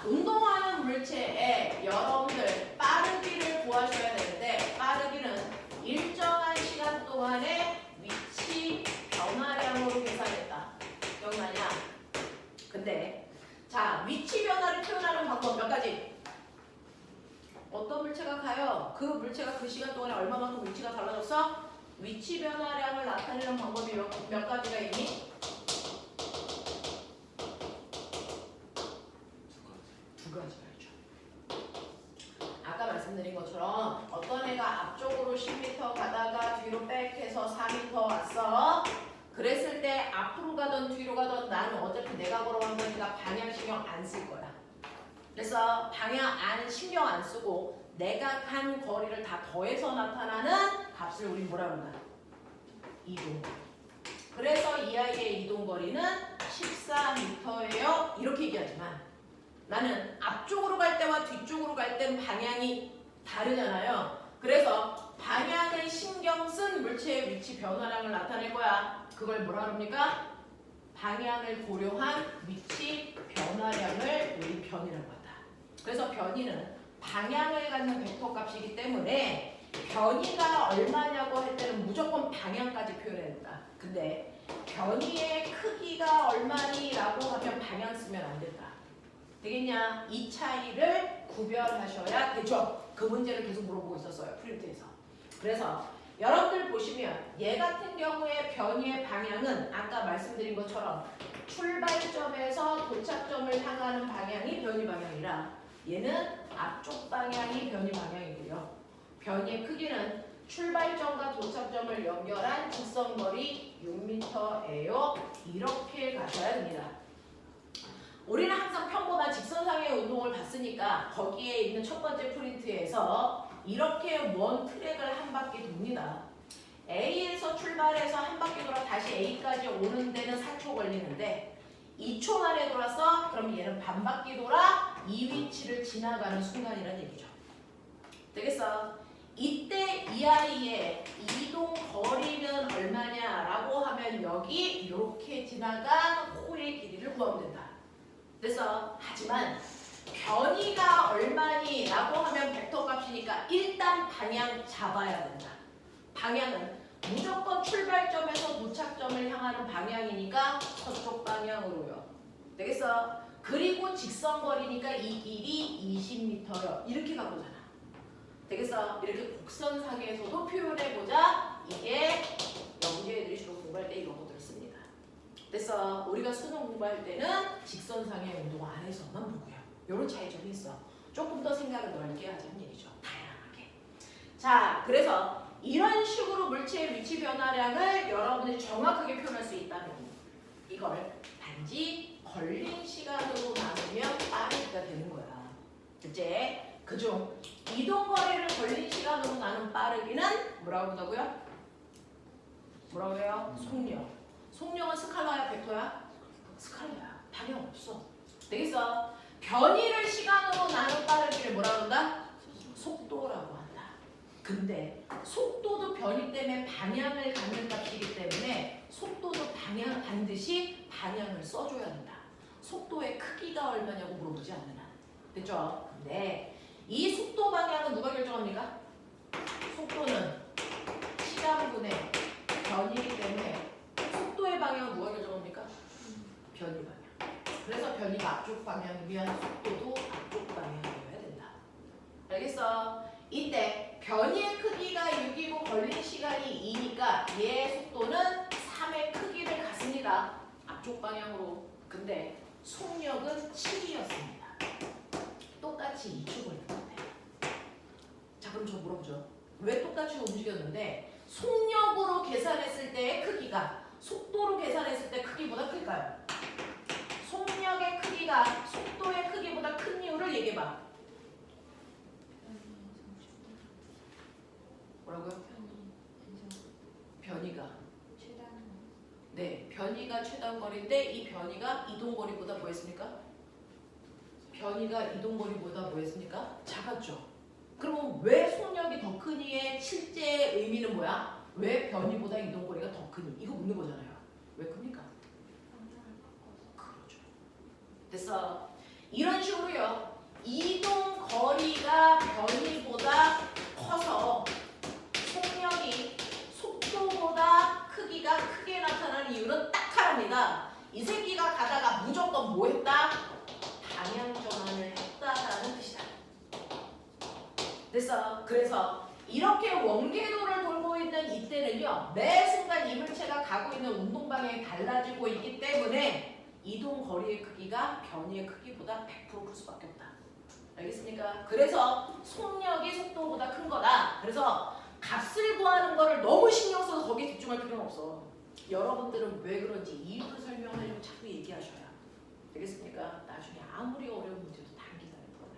자, 운동하는 물체에 여러분들 빠르기를 구하셔야 되는데 빠르기는 일정한 시간 동안의 위치 변화량으로 계산했다. 기억나냐? 근데 자, 위치 변화를 표현하는 방법 몇 가지. 어떤 물체가 가요? 그 물체가 그 시간 동안에 얼마만큼 위치가 달라졌어? 위치 변화량을 나타내는 방법이 몇 가지가 있니? 두 가지가 있죠. 아까 말씀드린 것처럼 어떤 애가 앞쪽으로 10m 가다가 뒤로 백해서 4m 왔어. 그랬을 때 앞으로 가던 뒤로 가던 나는 어차피 내가 걸어간 거니까 방향 신경 안 쓸 거야. 그래서 방향 신경 안 쓰고 내가 간 거리를 다 더해서 나타나는 값을 우리 뭐라 그런다? 이동거리. 그래서 이 아이의 이동거리는 14m예요. 이렇게 얘기하지만 나는 앞쪽으로 갈 때와 뒤쪽으로 갈 땐 방향이 다르잖아요. 그래서 방향을 신경 쓴 물체의 위치 변화량을 나타낼 거야. 그걸 뭐라 그럽니까? 방향을 고려한 위치 변화량을 우리 변이라고 한다. 그래서 변이는 방향을 갖는 벡터 값이기 때문에 변이가 얼마냐고 할 때는 무조건 방향까지 표현해야 된다. 근데 변이의 크기가 얼마니라고 하면 방향 쓰면 안 된다. 되겠냐? 이 차이를 구별하셔야 되죠. 그 문제를 계속 물어보고 있었어요. 프린트에서. 그래서 여러분들 보시면 얘 같은 경우에 변이의 방향은 아까 말씀드린 것처럼 출발점에서 도착점을 향하는 방향이 변이 방향이라 얘는 앞쪽 방향이 변이 방향이고요. 변이의 크기는 출발점과 도착점을 연결한 직선거리 6m예요. 이렇게 가셔야 됩니다. 우리는 항상 평범한 직선상의 운동을 봤으니까 거기에 있는 첫 번째 프린트에서 이렇게 원 트랙을 한 바퀴 돕니다. A에서 출발해서 한 바퀴 돌아 다시 A까지 오는 데는 4초 걸리는데 2초 만에 돌아서 그럼 얘는 반 바퀴 돌아 이 위치를 지나가는 순간이라는 얘기죠. 되겠어? 이때 이 아이의 이동 거리는 얼마냐라고 하면 여기 이렇게 지나간 호의 길이를 구하면 된다. 그래서 하지만 변이가 얼마니 라고 하면 벡터 값이니까 일단 방향 잡아야 된다. 방향은 무조건 출발점에서 도착점을 향하는 방향이니까 서쪽 방향으로요. 되겠어? 그리고 직선거리니까 이 길이 20m요. 이렇게 가보잖아. 되겠어? 이렇게 곡선상에서도 표현해보자. 이게 영재 애들이 주로 공부할 때 이런 것들을 씁니다. 그래서 우리가 수능 공부할 때는 직선상의 운동 안에서만 보고요. 이런 차이점이 있어. 조금 더 생각을 넓게 하자는 얘기죠. 다양하게. 자, 그래서 이런 식으로 물체의 위치 변화량을 여러분들이 정확하게 표현할 수 있다면 이걸 단지 걸린 시간으로 나누면 빠르기가 되는 거야. 이제 그중 이동거리를 걸린 시간으로 나눈 빠르기는 뭐라고 한다고요? 뭐라고 해요? 속력. 속력은 스칼라야 벡터야? 스칼라야. 방향 없어. 되겠어? 변이를 시간으로 나눈 빠르기를 뭐라고 한다? 속도라고 한다. 근데 속도도 변이 때문에 방향을 갖는 값이기 때문에 속도도 방향 반드시 방향을 써줘야 한다. 속도의 크기가 얼마냐고 물어보지 않는 한. 됐죠? 네. 이 속도 방향은 누가 결정합니까? 속도는 시간분의 변이기 때문에 속도의 방향은 누가 결정합니까? 변이 방향. 그래서 변이가 앞쪽 방향이면 속도도 앞쪽 방향이어야 된다. 알겠어? 이때 변이의 크기가 6이고 걸린 시간이 2니까 얘의 속도는 3의 크기를 갖습니다. 앞쪽 방향으로. 근데 속력은 7이었습니다. 똑같이 2초 걸렸는데. 자, 그럼 저 물어보죠. 왜 똑같이 움직였는데 속력으로 계산했을 때의 크기가 속도로 계산했을 때 크기보다 클까요? 속력의 크기가 속도의 크기보다 큰 이유를 얘기해봐. 뭐라고요? 변이가 네, 변이가 최단거리인데 이 변이가 이동거리보다 뭐했습니까? 변이가 이동거리보다 뭐했습니까? 작았죠. 그러면 왜 속력이 더 크니의 실제 의미는 뭐야? 왜 변이보다 이동거리가 더 크니? 이거 묻는 거잖아요. 왜 큽니까? 그렇죠. 됐어. 이런 식으로요. 이동 거리가 변이보다 커서 속력이 속도보다 크기가 크게 나타나는 이유는 딱 하나입니다. 이 새끼가 가다가 무조건 뭐 했다? 방향 전환을 했다라는 뜻이다. 됐어. 그래서 이렇게 원궤도를 돌고 있는 이때는요, 매 순간 이 물체가 가고 있는 운동 방향이 달라지고 있기 때문에 이동 거리의 크기가 변이의 크기보다 100% 클 수밖에 없다. 알겠습니까? 그래서 속력이 속도보다 큰 거다. 그래서 값을 구하는 거를 너무 신경 써서 거기에 집중할 필요는 없어. 여러분들은 왜 그런지 이유를 설명하려고 자꾸 얘기하셔야 되겠습니까? 나중에 아무리 어려운 문제도 단기간에 풀어내.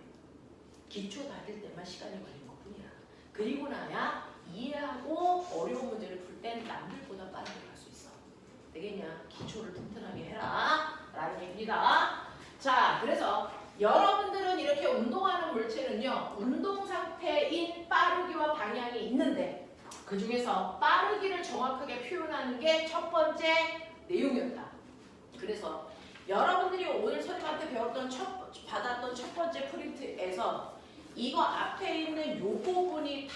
기초 다질 때만 시간이 걸린 것뿐이야. 그리고 나야 이해하고 어려운 문제를 풀 땐 남들보다 빠르게 갈 수 있어. 되겠냐? 기초를 튼튼하게 해라 라는 얘기입니다. 자, 그래서 여러분들은 이렇게 운동하는 물체는요, 운동 상태인 빠르기와 방향이 있는데 그 중에서 빠르기를 정확하게 표현하는 게 첫 번째 내용이었다. 그래서 여러분들이 오늘 선생님한테 받았던 첫 번째 프린트에서 이거 앞에 있는 요 부분이 다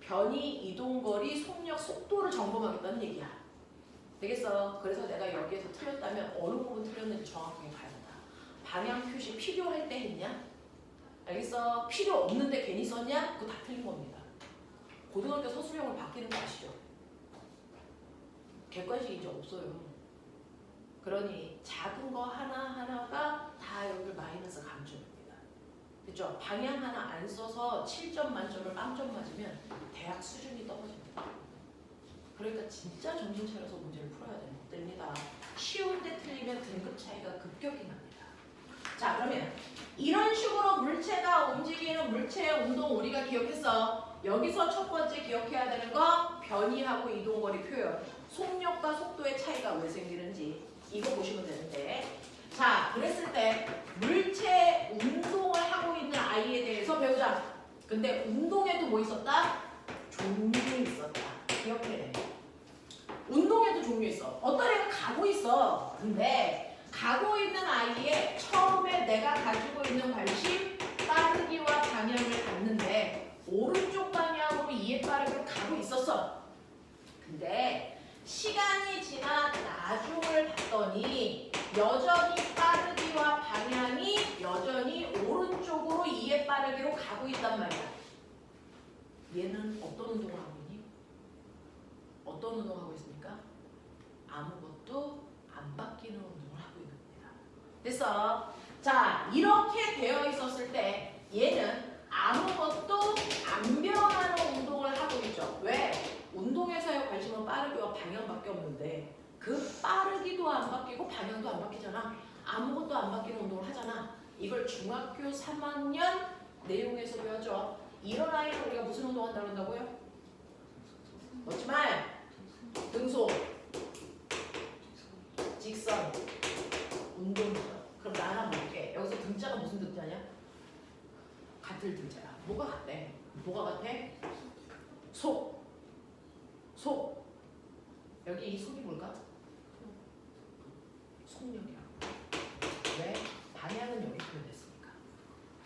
변이, 이동거리, 속력, 속도를 점검하겠다는 얘기야. 되겠어? 그래서 내가 여기에서 틀렸다면 어느 부분 틀렸는지 정확하게 봐야 된다. 방향 표시 필요할 때 했냐? 알겠어? 필요 없는데 괜히 썼냐? 그거 다 틀린 겁니다. 고등학교 서술형으로 바뀌는 거 아시죠? 객관식 이제 없어요. 그러니 작은 거 하나하나가 다 여기 마이너스 감점입니다. 그렇죠? 방향 하나 안 써서 7점 만점을 빵점 맞으면 대학 수준이 떨어집니다. 그러니까 진짜 정신 차려서 문제를 풀어야 됩니다. 쉬운데 틀리면 등급 차이가 급격히 납니다. 자, 그러면 이런 식으로 물체가 움직이는 물체의 운동 우리가 기억했어. 여기서 첫 번째 기억해야 되는 거 변이하고 이동거리 표현. 속력과 속도의 차이가 왜 생기는지 이거 보시면 되는데, 자, 그랬을 때 물체 운동을 하고 있는 아이에 대해서 배우자. 근데 운동에도 뭐 있었다? 종류 있었다. 기억해. 운동에도 종류 있어. 어떤 애가 가고 있어. 근데 가고 있는 아이의 처음에 내가 가지고 있는 관심 빠르기와 방향을 갖는데 오른쪽 방향으로 이에 빠르게 가고 있었어. 근데 시간이 지나 나중을 봤더니 여전히 빠르기와 방향이 여전히 오른쪽으로 이에 빠르기로 가고 있단 말이야. 얘는 어떤 운동을 하고 있니? 어떤 운동을 하고 있습니까? 아무것도 안 바뀌는 운동을 하고 있는 겁니다. 됐어? 자, 이렇게 되어 있었을 때 얘는 아무것도 안 변하는 운동을 하고 있죠. 왜? 운동에서의 관심은 빠르기와 방향밖에 없는데 그 빠르기도 안 바뀌고 방향도 안 바뀌잖아. 아무것도 안 바뀌는 운동을 하잖아. 이걸 중학교 3학년 내용에서 배웠죠. 이런 아이를 우리가 무슨 운동 한다고 한다고요? 넣지 말! 등속, 직선, 운동이죠. 그럼 나 하나 볼게. 여기서 등자가 무슨 등자냐? 같을 등자야. 뭐가 같대? 뭐가 같아? 속. 여기 이 속이 뭘까? 속력이라고. 왜? 방향은 여기 표현됐으니까.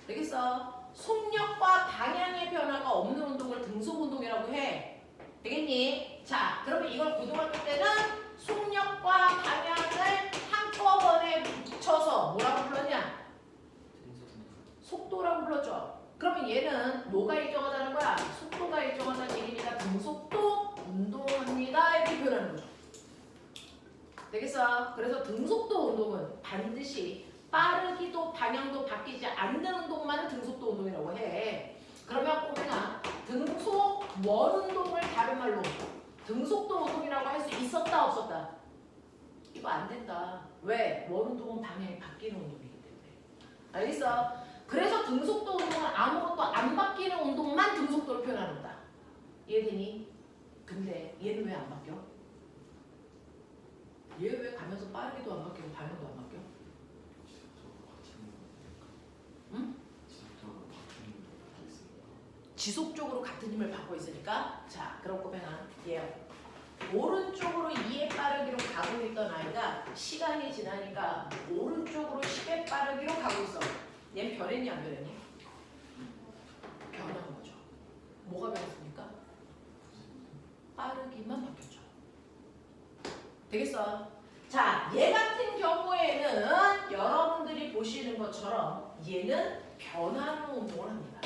되겠어? 속력과 방향의 변화가 없는 운동을 등속 운동이라고 해. 되겠니? 자, 그러면 이걸 고등학교 때는 속력과 방향을 한꺼번에 붙여서 뭐라고 불렀냐? 속도라고 불렀죠. 그러면 얘는 뭐가 일정하다는 거야? 속도가 일정하다는 얘기니까 등속도 운동합니다 이렇게 표현하는 거죠. 되겠어? 그래서 등속도 운동은 반드시 빠르기도 방향도 바뀌지 않는 운동만은 등속도 운동이라고 해. 그러면 꼬맹아, 등속 원 운동을 다른 말로 등속도 운동이라고 할 수 있었다 없었다? 이거 안 된다. 왜? 원 운동은 방향이 바뀌는 운동이기 때문에. 알겠어? 그래서 등속도 운동은 아무것도 안 바뀌는 운동만 등속도로 표현하는 거다. 이해되니? 근데 얘는 왜 안 바뀌어? 얘 왜 가면서 빠르기도 안 바뀌고 방향도 안 바뀌어? 응? 지속적으로 같은 힘을 받고 있으니까. 자, 그럼 꼬맹아, 얘 오른쪽으로 2의 빠르기로 가고 있던 아이가 시간이 지나니까 오른쪽으로 10의 빠르기로 가고 변했니 안 변했니? 변한 거죠. 뭐가 변했습니까? 빠르기만 바뀌었죠. 되겠어? 자, 얘 같은 경우에는 여러분들이 보시는 것처럼 얘는 변하는 운동을 합니다.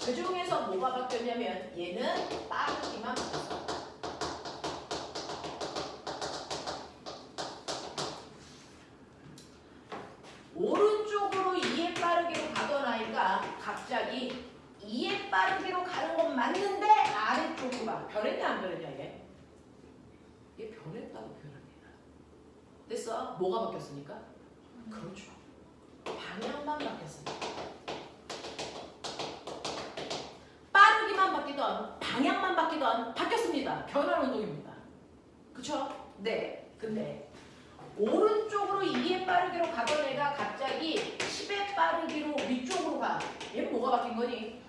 그 중에서 뭐가 바뀌었냐면 얘는 빠르기만 바뀌었어. 오른쪽으로 2의 빠르기로 가던 아이가 갑자기 2의 빠르기로 가는 건 맞는데 아래쪽으로 가. 변했냐 안 변했냐 얘? 얘 변했다고 표현합니다. 됐어? 뭐가 바뀌었으니까? 그렇죠. 방향만 바뀌었습니다. 빠르기만 바뀌던 방향만 바뀌던 바뀌었습니다. 변화는 운동입니다. 그쵸? 네. 근데 오른쪽으로 2의 빠르기로 가던 애가 갑자기 10의 빠르기로 위쪽으로 가. 얘는 뭐가 바뀐 거니?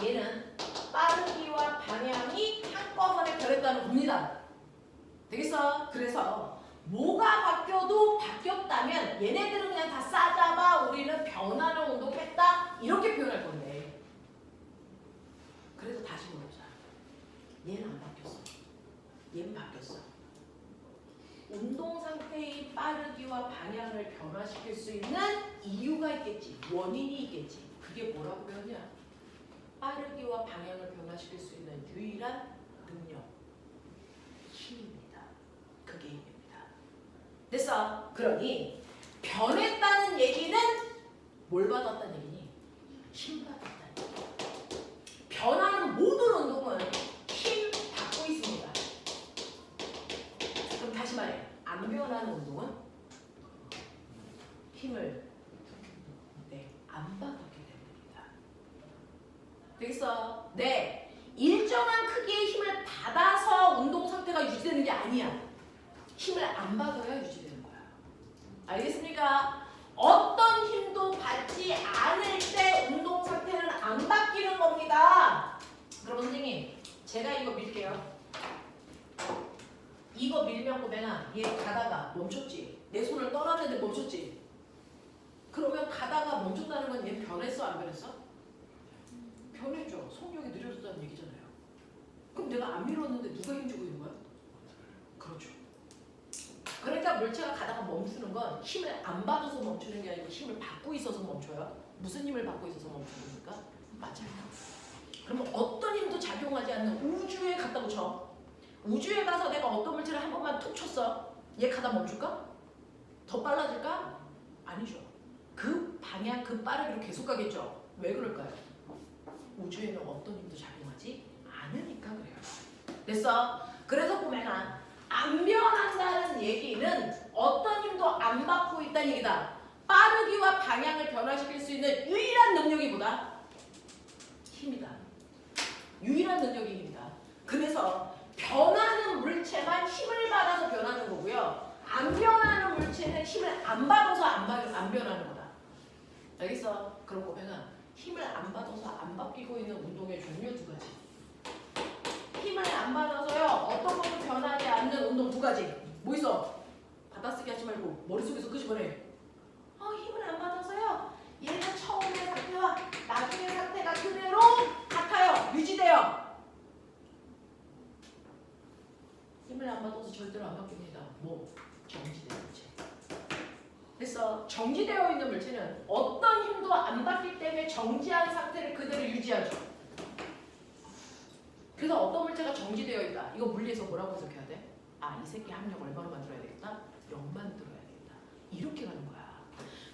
얘는 빠르기와 방향이 한꺼번에 변했다는 겁니다. 되겠어? 그래서 뭐가 바뀌어도 바뀌었다면 얘네들은 그냥 다 싸잡아 우리는 변화를 운동했다 이렇게 표현할 건데 그래서 다시 물어보자. 얘는 안 바뀌었어. 얘는 바뀌었어. 운동 상태의 빠르기와 방향을 변화시킬 수 있는 이유가 있겠지. 원인이 있겠지. 그게 뭐라고 배웠냐? 빠르기와 방향을 변화시킬 수 있는 유일한 능력. 힘입니다. 그게 힘입니다. 됐어? 그러니 변했다는 얘기는 뭘 받았다는 얘기니? 힘 받았다는 얘기. 변하는 모든 운동은 힘 받고 있습니다. 그럼 다시 말해. 안 변하는 운동은 힘을 안 받았기 때문입니다. 되겠어? 네. 일정한 크기의 힘을 받아서 운동 상태가 유지되는 게 아니야. 힘을 안 받아야 유지되는 거야. 알겠습니까? 어떤 힘도 받지 않을 때 운동 상태는 안 바뀌는 겁니다. 그럼 선생님, 제가 이거 밀게요. 이거 밀면 보면은 얘 가다가 멈췄지. 내 손을 떠났는데 멈췄지. 그러면 가다가 멈춘다는 건 얘 변했어 안 변했어? 변했죠. 속력이 느려졌다는 얘기잖아요. 그럼 내가 안 밀었는데 누가 힘주고 있는 거야? 그렇죠. 그러니까 물체가 가다가 멈추는 건 힘을 안 받아서 멈추는 게 아니고 힘을 받고 있어서 멈춰요. 무슨 힘을 받고 있어서 멈추는 겁니까? 맞아요. 그러면 어떤 힘도 작용하지 않는 우주에 갔다 붙여. 우주에 가서 내가 어떤 물체를 한 번만 툭 쳤어. 얘 가다 멈출까? 더 빨라질까? 아니죠. 그 방향, 그 빠르기로 계속 가겠죠. 왜 그럴까요? 우주에는 어떤 힘도 작용하지 않으니까 그래요. 됐어? 그래서 보면은 안 변한다는 얘기는 어떤 힘도 안 받고 있다는 얘기다. 빠르기와 방향을 변화시킬 수 있는 유일한 능력이 뭐다? 힘이다. 유일한 능력이 힘이다. 그래서 변하는 물체만 힘을 받아서 변하는 거고요. 안 변하는 물체는 힘을 안 받아서 안 변하는 거다. 알겠어? 그럼 보면은 힘을 안 받아서 안 바뀌고 있는 운동의 종류 두 가지. 힘을 안 받아서요. 어떤 것도 변하지 않는 운동 두 가지. 뭐 있어? 받아쓰기 하지 말고 머릿속에서 끄집어내. 힘을 안 받아서요. 얘가 처음의 상태와 나중의 상태가 그대로 같아요. 유지돼요. 힘을 안 받아서 절대로 안 바뀝니다. 뭐? 정지된 물체. 그래서 정지되어 있는 물체는 어떤 힘도 안 받기 때문에 정지한 상태를 그대로 유지하죠. 그래서 어떤 물체가 정지되어 있다. 이거 물리에서 뭐라고 해석해야 돼? 아, 이 새끼 합력 얼마로 만들어야 되겠다? 0 만들어야겠다. 이렇게 가는 거야.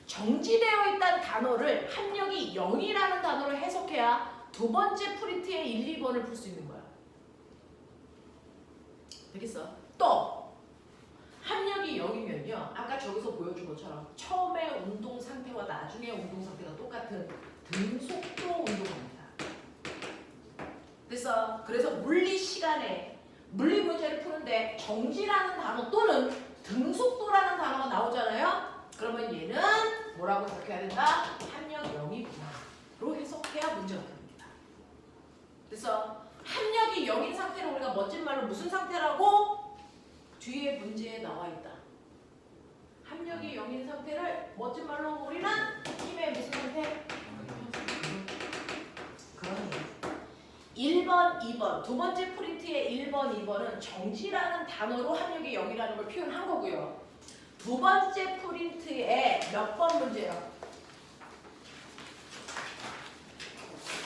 정지되어 있다는 단어를 합력이 0이라는 단어로 해석해야 두 번째 프리트의 1, 2번을 풀 수 있는 거야. 되겠어? 또 합력이 0이면요. 아까 저기서 보여준 것처럼 처음에 운동 상태와 나중에 운동 상태가 똑같은 등속도 운동합니다. 그래서 물리 시간에 물리 문제를 푸는데 정지라는 단어 또는 등속도라는 단어가 나오잖아요. 그러면 얘는 뭐라고 해석해야 된다? 합력 0이구나로 해석해야 문제가 됩니다. 그래서 합력이 0인 상태를 우리가 멋진 말로 무슨 상태라고? 뒤에 문제에 나와 있다. 합력이 0인 상태를 멋진 말로 우리는 힘의 무슨 상태? 그러네. 1번, 2번 두 번째 프린트의 1번, 2번은 정지라는 단어로 합력이 0이라는 걸 표현한 거고요. 두 번째 프린트의 몇 번 문제예요?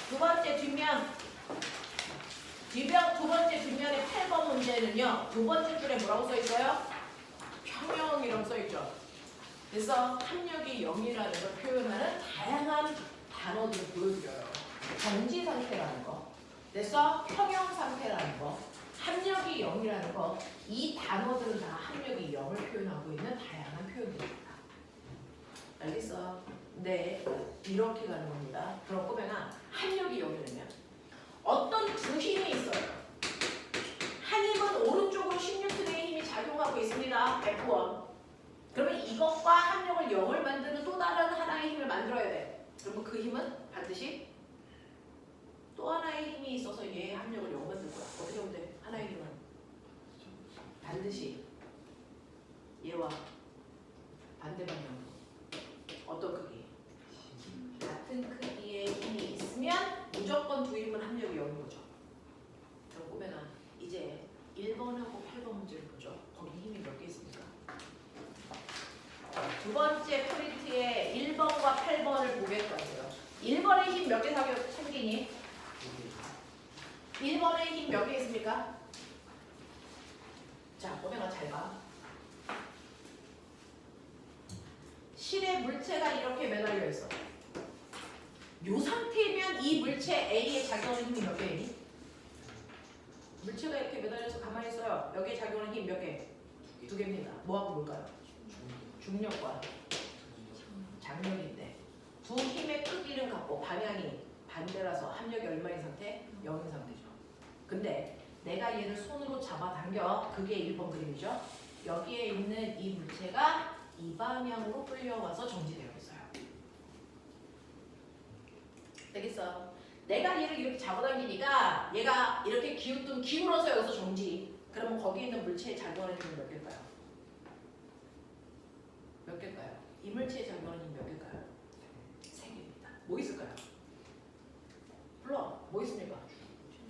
두 번째 뒷면 두 번째 뒷면의 8번 문제는요. 두 번째 줄에 뭐라고 써있어요? 평형이라고 써있죠. 그래서 합력이 0이라는 걸 표현하는 다양한 단어들을 보여드려요. 정지 상태라는 거, 그래서 평형 상태라는 거, 합력이 0이라는 거, 이 단어들은 다 합력이 0을 표현하고 있는 다양한 표현들입니다. 알겠어? 네, 이렇게 가는 겁니다. 그럼 꼬맹아, 합력이 0이라면 어떤 두 힘이 있어요. 한 힘은 오른쪽으로 16N의 힘이 작용하고 있습니다. F1. 그러면 이것과 합력을 0을 만드는 또 다른 하나의 힘을 만들어야 돼. 그러면 그 힘은 반드시 또 하나의 힘이 있어서 얘의 합력을 0 만들 거야. 어떻게 하면 돼? 하나의 힘은 반드시 얘와 반대 방향으로 어떤 크기? 같은 크기의 힘이 있으면 무조건 두 힘은 합력이 0인 거죠. 그럼 꼬매가 이제 1번하고 8번 문제를 보죠. 거기 힘이 몇 개 있습니까? 두 번째 프린트의 1번과 8번을 보겠다고요. 1번의 힘 몇 개 생기니? 1번의 힘 몇 개 있습니까? 자, 꼬매가 잘 봐. 실에 물체가 이렇게 매달려 있어. 이 상태면 이 물체 A에 작용하는 힘이 몇 개니? 물체가 이렇게 매달려서 가만히 있어요. 여기에 작용하는 힘 몇 개? 두 개입니다. 뭐하고 뭘까요? 중력과 장력인데 두 힘의 크기는 같고 방향이 반대라서 합력이 얼마인 상태? 0인 상태죠. 근데 내가 얘를 손으로 잡아당겨. 그게 1번 그림이죠. 여기에 있는 이 물체가 이 방향으로 끌려와서 정지되어 있어요. 되겠어? 내가 얘를 이렇게 잡아당기니까 얘가 이렇게 기울어서 여기서 정지. 그러면 거기 있는 물체에 작용하는 힘은 몇 개일까요? 몇 개일까요? 이 물체에 작용하는 힘 몇 개일까요? 3개입니다. 뭐 있을까요? 불러. 뭐 있습니까?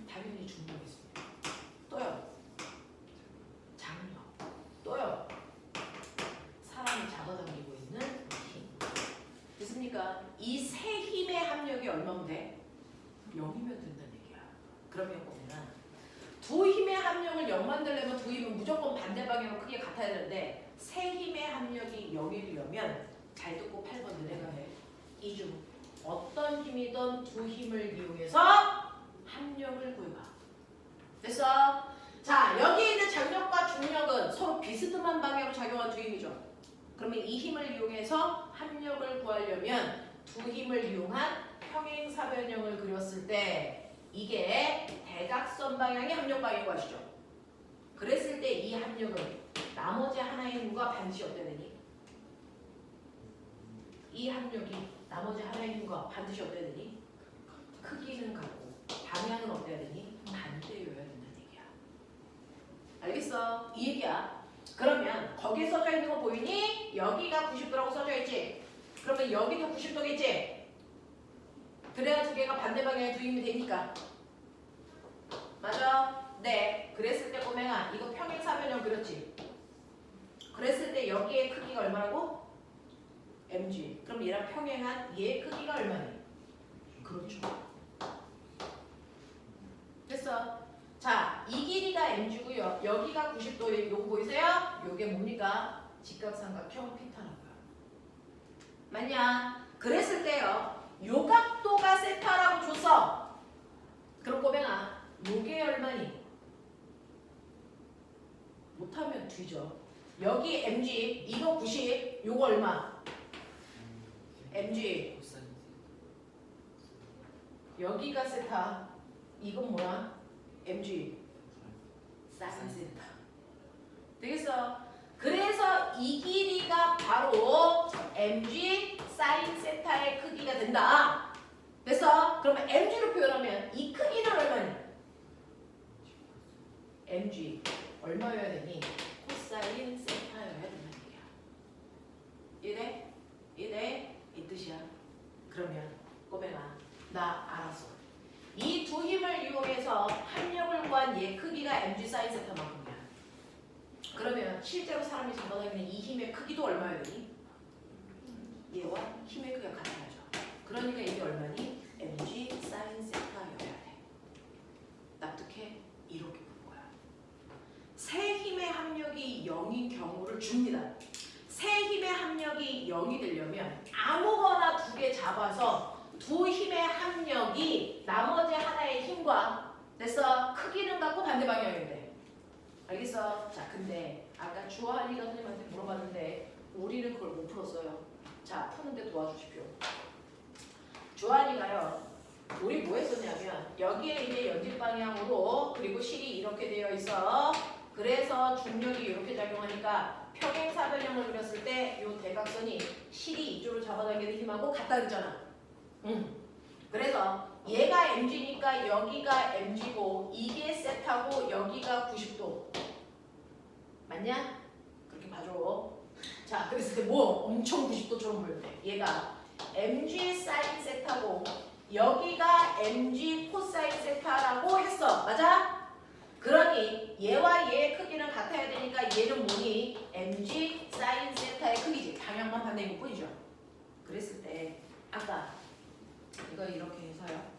당연히 중력이 있습니다. 또요. 장력. 또요. 사람을 잡아당기고 있는 힘. 됐습니까? 이 세 힘의 합력이 얼마면 돼? 0이면 된다는 얘기야. 그러면 보면 두 힘의 합력을 0 만들려면 두 힘은 무조건 반대 방향으로 크게 같아야 되는데 세 힘의 합력이 0이려면 잘 듣고 8번 너네가 해. 이 중 어떤 힘이든 두 힘을 이용해서 합력을 구해봐. 됐어? 자, 여기 있는 장력과 중력은 서로 비스듬한 방향으로 작용한 두 힘이죠. 그러면 이 힘을 이용해서 합력을 구하려면 두 힘을 이용한 평행사변형을 그렸을 때 이게 대각선 방향이 합력 방향이고 아시죠? 그랬을 때 이 합력은 나머지 하나의 힘과 반드시 어때야 되니? 이 합력이 나머지 하나의 힘과 반드시 어때야 되니? 크기는 같고 방향은 어때야 되니? 반대여야 된다는 얘기야. 알겠어? 이 얘기야. 그러면 거기에 써져 있는 거 보이니? 여기가 90도라고 써져 있지? 그러면 여기도 90도겠지? 그래야 두 개가 반대 방향의 두 힘이 되니까. 맞아? 네. 그랬을 때 꼬맹아 이거 평행사변형 그렸지? 그랬을 때 여기의 크기가 얼마라고? mg. 그럼 얘랑 평행한 얘의 크기가 얼마니? 그렇죠. 됐어. 자, 이 길이가 mg고요. 여기가 90도예요. 요거 보이세요? 요게 뭡니까? 직각삼각형 피타라고요. 맞냐? 그랬을 때요. 요 각도가 세타라고 줬어. 그럼 꼬맹아 요게 얼마니? 못하면 뒤져. 여기 mg, 이거 90, 요거 얼마? mg. 여기가 세타. 이건 뭐야? mg. 사인 세타. 되겠어? 그래서 이 길이가 바로 mg 사인 세타의 크기가 된다. 됐어? 그러면 mg로 표현하면 이 크기는 얼마니? mg 얼마여야 되니? 코사인 세타여야 된다는 얘기야. 얘 크기가 mg 사인 세타만큼이야. 그러면 실제로 사람이 잡아당기는 이 힘의 크기도 얼마야 되니? 얘와 힘의 크기가 같아야죠. 그러니까 이게 얼마니? mg 사인 세타여야 돼. 납득해? 이렇게 볼 거야. 세 힘의 합력이 0인 경우를 줍니다. 세 힘의 합력이 0이 되려면 아무거나 두 개 잡아서 두 힘의 합력이 나머지 하나의 힘과 됐어? 크기는 갖고 반대 방향인데 알겠어? 자 근데 아까 주한이가 선생님한테 물어봤는데 우리는 그걸 못 풀었어요. 자 푸는데 도와주십시오. 주한이가요 우리 뭐 했었냐면 여기에 이제 연질 방향으로 그리고 실이 이렇게 되어 있어. 그래서 중력이 이렇게 작용하니까 평행사변형을 그렸을 때 이 대각선이 실이 이쪽으로 잡아당기는 힘하고 같다 그랬잖아. 그래서 얘가 mg니까 여기가 mg고 이게 세타고 여기가 90도. 맞냐? 그렇게 봐줘. 자, 그랬을 때 뭐 엄청 90도처럼 보일 때 얘가 mg 사인 세타고 여기가 mg 코사인 세타라고 했어. 맞아? 그러니 얘와 얘의 크기는 같아야 되니까 얘는 뭐니? mg 사인 세타의 크기지. 방향만 반대인 것뿐이죠. 그랬을 때 아까 이거 이렇게 해서요.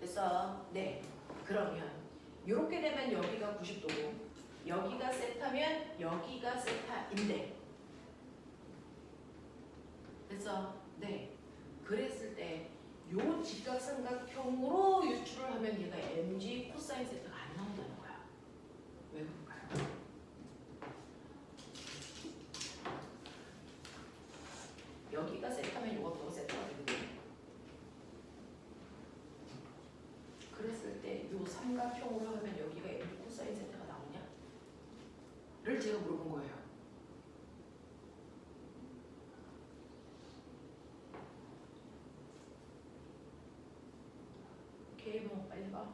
됐어? 네. 그러면 이렇게 되면 여기가 90도고 여기가 세타면 여기가 세타인데 됐어? 네. 그랬을 때 요 직각삼각형으로 유출을 하면 얘가 mg 코사인 세타가 안 나온다는 거야. 왜 그럴까요? 여기가 세타면 이것도 세타가 되거든요. 그랬을 때 요 삼각형으로 하면 여기가 mg 코사인 세타가 나오냐? 를 제가 물어본 거예요. 오케이, 뭐 빨리 봐.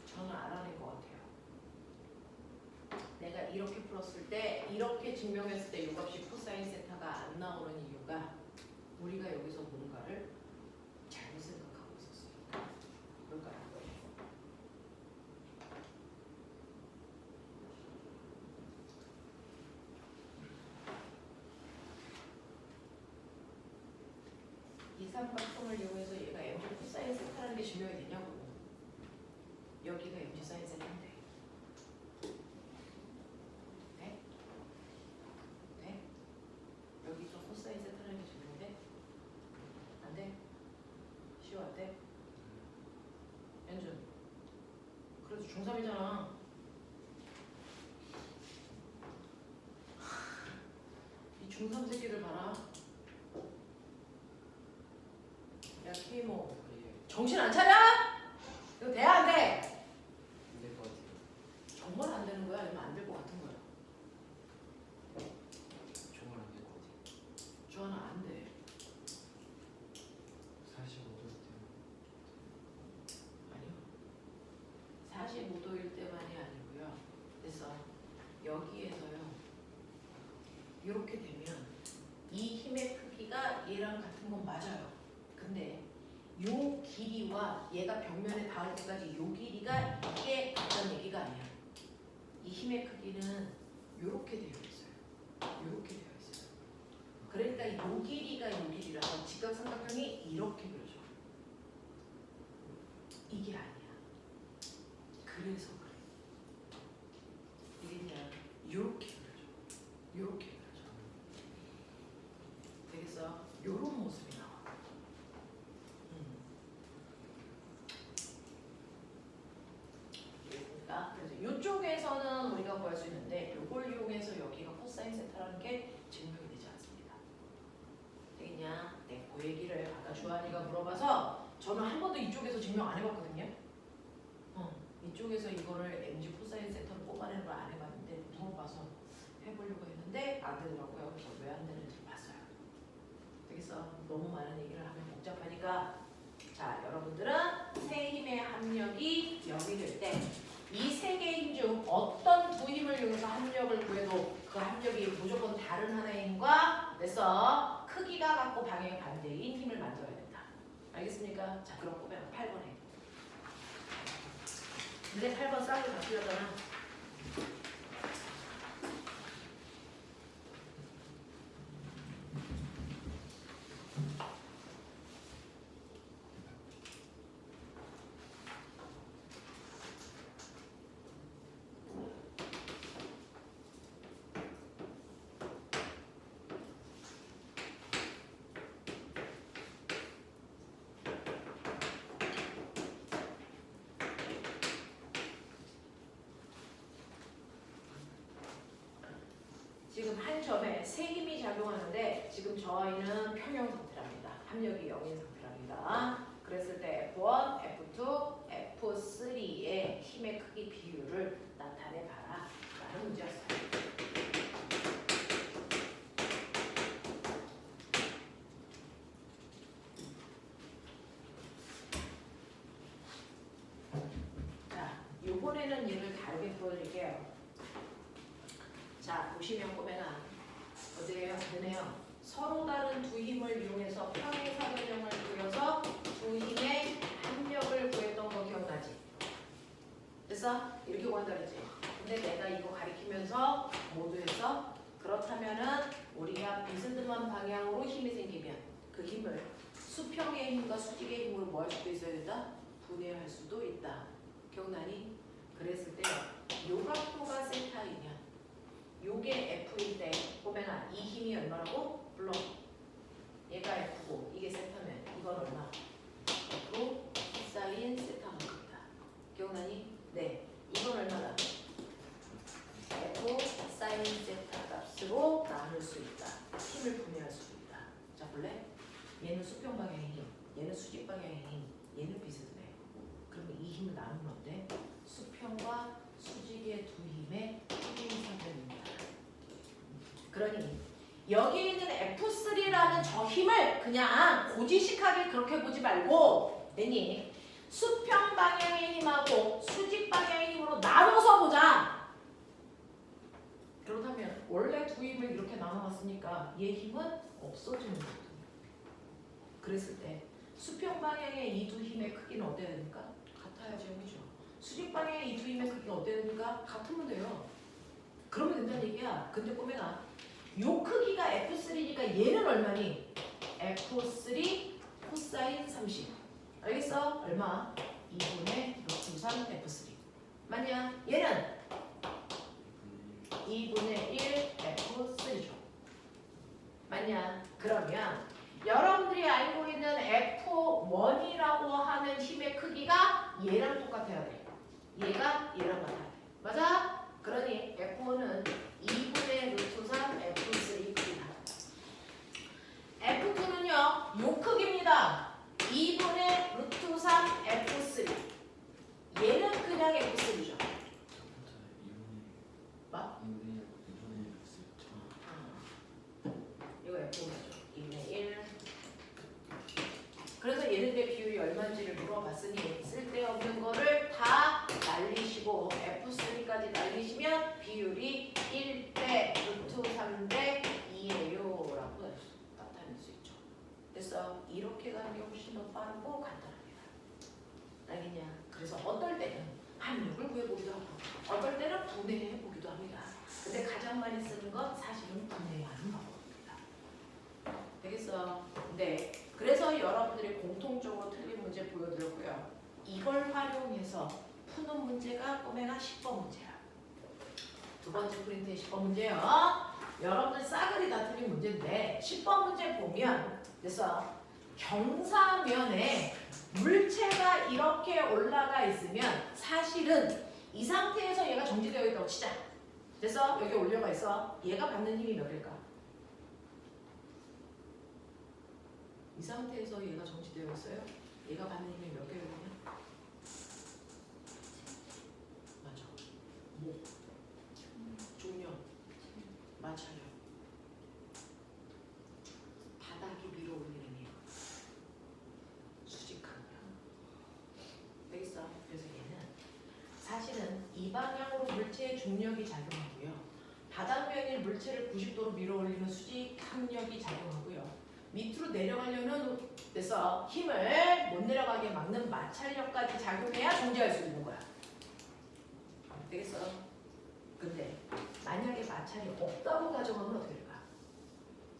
저는 알아낸 것 같아요. 내가 이렇게 풀었을 때 이렇게 증명했을 때 요 값이 코사인 세타가 안 나오는 이유가 우리가 여기서 뭔가를 잘못 생각하고 있었어요. 뭘까요? 이 삼각형을 이용해서 얘가 mg 코사인 세타라는 게 증명이 되냐고. 여기가 mg 사인 세타인데. 네? 네? 여기가 코사인 세타라는 게 증명돼? 안 돼? 시오 안 돼? 연준. 그래도 중3이잖아. 이 중3 새끼들 봐라. 야 케이모 정신 안 차려? 이거 돼 안 돼? 정말 안 되는 거야? 아니면 안 될 것 같은 거야? 정말 안 될 것 같아요. 주하나 안 돼. 45도 때문에. 아니요. 45도일 때만이 아니고요. 그래서 여기에서요. 이렇게 되면 이 힘의 크기가 얘랑 같은 건 맞아요. 근데 요 길이와 얘가 벽면에 닿을 때까지 요 길이가 이게 같다는 얘기가 아니야. 이 힘의 크기는 요렇게 되어 있어요. 요렇게 되어 있어요. 그러니까 요 길이가 요 길이라서 직각삼각형이 이렇게 그려져. 이게 아니야. 그래서 그래. 이게 그냥 요렇게 그려져. 요렇게 그려져. 되겠어? 요런 모습이 나와. 되니까. 그래서 이쪽에서는 우리가 구할 수 있는데 이걸 이용해서 여기가 코사인 세타라는 게 증명이 되지 않습니다. 되겠냐? 네, 그 얘기를 아까 주한이가 물어봐서 저는 한 번도 이쪽에서 증명 안 해봤거든요. 이쪽에서 이거를 mg 코사인 세타로 뽑아내는 걸 안 해봤는데 물어봐서 해보려고 했는데 안 되더라고요. 그래서 왜 안 되는지 봤어요. 되겠어? 너무 많은 얘기를 하면 복잡하니까. 자, 여러분들은 세 힘의 합력이 0이 될 때 이 세 개의 힘 중 어떤 두 힘을 이용해서 합력을 구해도 그 합력이 무조건 다른 하나의 힘과 됐어? 크기가 같고 방향이 반대인 힘을 만들어야 된다. 알겠습니까? 자, 그럼 보면 8번에. 근데 8번 싹을 다 틀렸잖아. 지금 한 점에 세 힘이 작용하는데 지금 저 아이는 평형 상태랍니다. 합력이 0인 상태랍니다. 그랬을 때 F1, F2, F3의 힘의 크기 비율을 나타내봐라 라는 문제였어요. 자, 요번에는 얘를 다르게 보여드릴게요. 자, 보시면 보면은 어디에요? 되네요. 서로 다른 두 힘을 이용해서 평행 사변형을 그려서 두 힘의 합력을 구했던 거 기억나지? 됐어? 이렇게 구한다 그랬지? 근데 내가 이거 가리키면서 모두 했어? 그렇다면은 우리가 비스듬한 방향으로 힘이 생기면 그 힘을 수평의 힘과 수직의 힘으로 뭐 할 수도 있어야 된다? 분해할 수도 있다. 기억나니? 그랬을 때 요 각도가 세타이면 요게 F일 때 보면은 이 힘이 얼마라고? 물론 얘가 F고 이게 세타면 이건 얼마? F 사인 세타만큼이다. 기억나니? 네. 이건 얼마다? F 사인 세타 값으로 나눌 수 있다. 힘을 분해할 수 있다. 자, 볼래? 얘는 수평 방향의 힘, 얘는 수직 방향의 힘, 얘는 비슷해. 그러면 이 힘을 나누면 어때? 수평과 수직의 두 힘의 평행사변입니다. 그러니 여기 있는 F3라는 저 힘을 그냥 고지식하게 그렇게 보지 말고 내니 수평 방향의 힘하고 수직 방향의 힘으로 나눠서 보자. 그렇다면 원래 두 힘을 이렇게 나눠봤으니까 얘 힘은 없어지는 거거든요. 그랬을 때 수평 방향의 이 두 힘의 크기는 어때야 됩니까? 같아야죠, 그죠? 수직 방향의 이 두 힘의 크기가 어때야 됩니까? 같으면 돼요. 그러면 된다는 얘기야. 근데 꼬매가 요 크기가 F3니까 얘는 얼마니? F3 코사인 30. 알겠어? 얼마? 2분의 루트 3 F3. 맞냐? 얘는 2분의 1 F3죠. 맞냐? 그러면 여러분들이 알고 있는 F1이라고 하는 힘의 크기가 얘랑 똑같아야 돼. 얘가 얘랑 같아야 돼. 맞아? 그러니 F1은 2분의 루트 3 F3 크기다. F2는요, 요 크기입니다. 2분의 루트 3 F3. 얘는 그냥 F3죠. 뭐? 이거 F5죠. 2분의 1. 그래서 얘네들의 비율이 얼마인지를 물어봤으니 쓸데없는 거를 다 날리시고 F3까지 날리시면 비율이 1대 루트 3대 2예요 라고 나타낼 수 있죠. 그래서 이렇게 가는 게 훨씬 더 빠르고 간단합니다. 알겠냐? 그래서 어떨 때는 합력을 구해보기도 하고 어떨 때는 분해해보기도 합니다. 근데 가장 많이 쓰는 건 사실은 분해하는 방법입니다. 되겠어? 네. 그래서 여러분들이 공통적으로 틀린 문제 보여드렸고요. 이걸 활용해서 푸는 문제가 꼬매가 10번 문제야. 두 번째 프린트의 10번 문제요. 여러분들 싸그리 다 틀린 문제인데 10번 문제 보면 그래서 경사면에 물체가 이렇게 올라가 있으면 사실은 이 상태에서 얘가 정지되어 있다고 치자. 됐어? 여기 올려가 있어. 얘가 받는 힘이 몇 개일까? 이 상태에서 얘가 정지되어 있어요. 얘가 받는 힘이 몇 개거든요? 맞아. 뭐? 중력. 마찰력. 바닥이 밀어 올리는 힘. 수직함. 되겠어? 그래서 얘는 사실은 이 방향으로 물체의 중력이 작용하고요. 바닥면이 물체를 90도로 밀어 올리는 수직 항력이 작용하고요. 밑으로 내려가려면 그래서 힘을 못 내려가게 막는 마찰력까지 작용해야 정지할 수 있는 거야. 되겠어? 근데 만약에 마찰이 없다고 가정하면 어떻게 될까?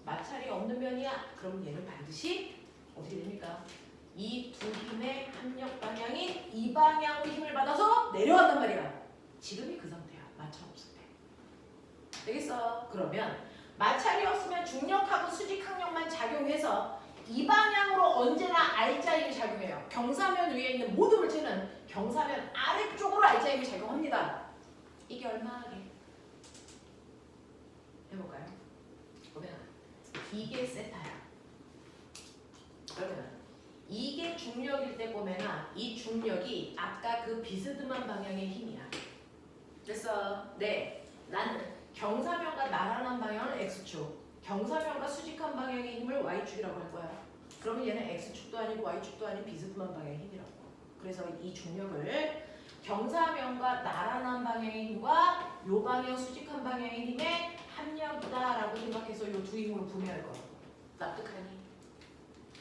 마찰이 없는 면이야. 그럼 얘는 반드시 어떻게 됩니까? 이 두 힘의 합력 방향이 이 방향으로 힘을 받아서 내려간단 말이야. 지금이 그 상태야. 마찰 없을 때. 되겠어? 그러면 마찰이 없으면 중력하고 수직항력만 작용해서 이 방향으로 언제나 R자임이 작용해요. 경사면 위에 있는 모든 물체는 경사면 아래쪽으로 R자임이 작용합니다. 이게 얼마나 해볼까요? 보면 이게 세타야. 그러면 이게 중력일 때 보면은 이 중력이 아까 그 비스듬한 방향의 힘이야. 그래서 나는 경사면과 나란한 방향은 X축, 경사면과 수직한 방향의 힘을 Y축이라고 할 거야. 그러면 얘는 X축도 아니고 Y축도 아닌 비스듬한 방향의 힘이라고. 그래서 이 중력을 경사면과 나란한 방향의 힘과 요 방향 수직한 방향의 힘의 합력이다라고 생각해서 요 두 힘으로 분해할 거야. 납득하니?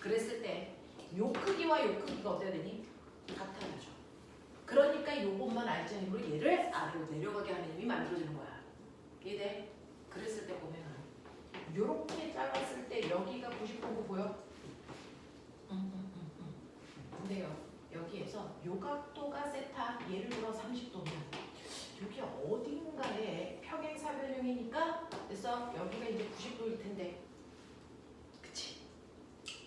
그랬을 때 요 크기와 요 크기가 어때야 되니? 같아야죠. 그러니까 요것만 알자 힘으로 얘를 아래로 내려가게 하는 힘이 만들어지는 거야. 이해돼? 그랬을 때 보면 요렇게 잘랐을 때 여기가 90도고 보여? 근데요 여기에서 요 각도가 세타 예를 들어 30도면 여기 어딘가에 평행사변형이니까 그래서 여기가 이제 90도일 텐데 그치?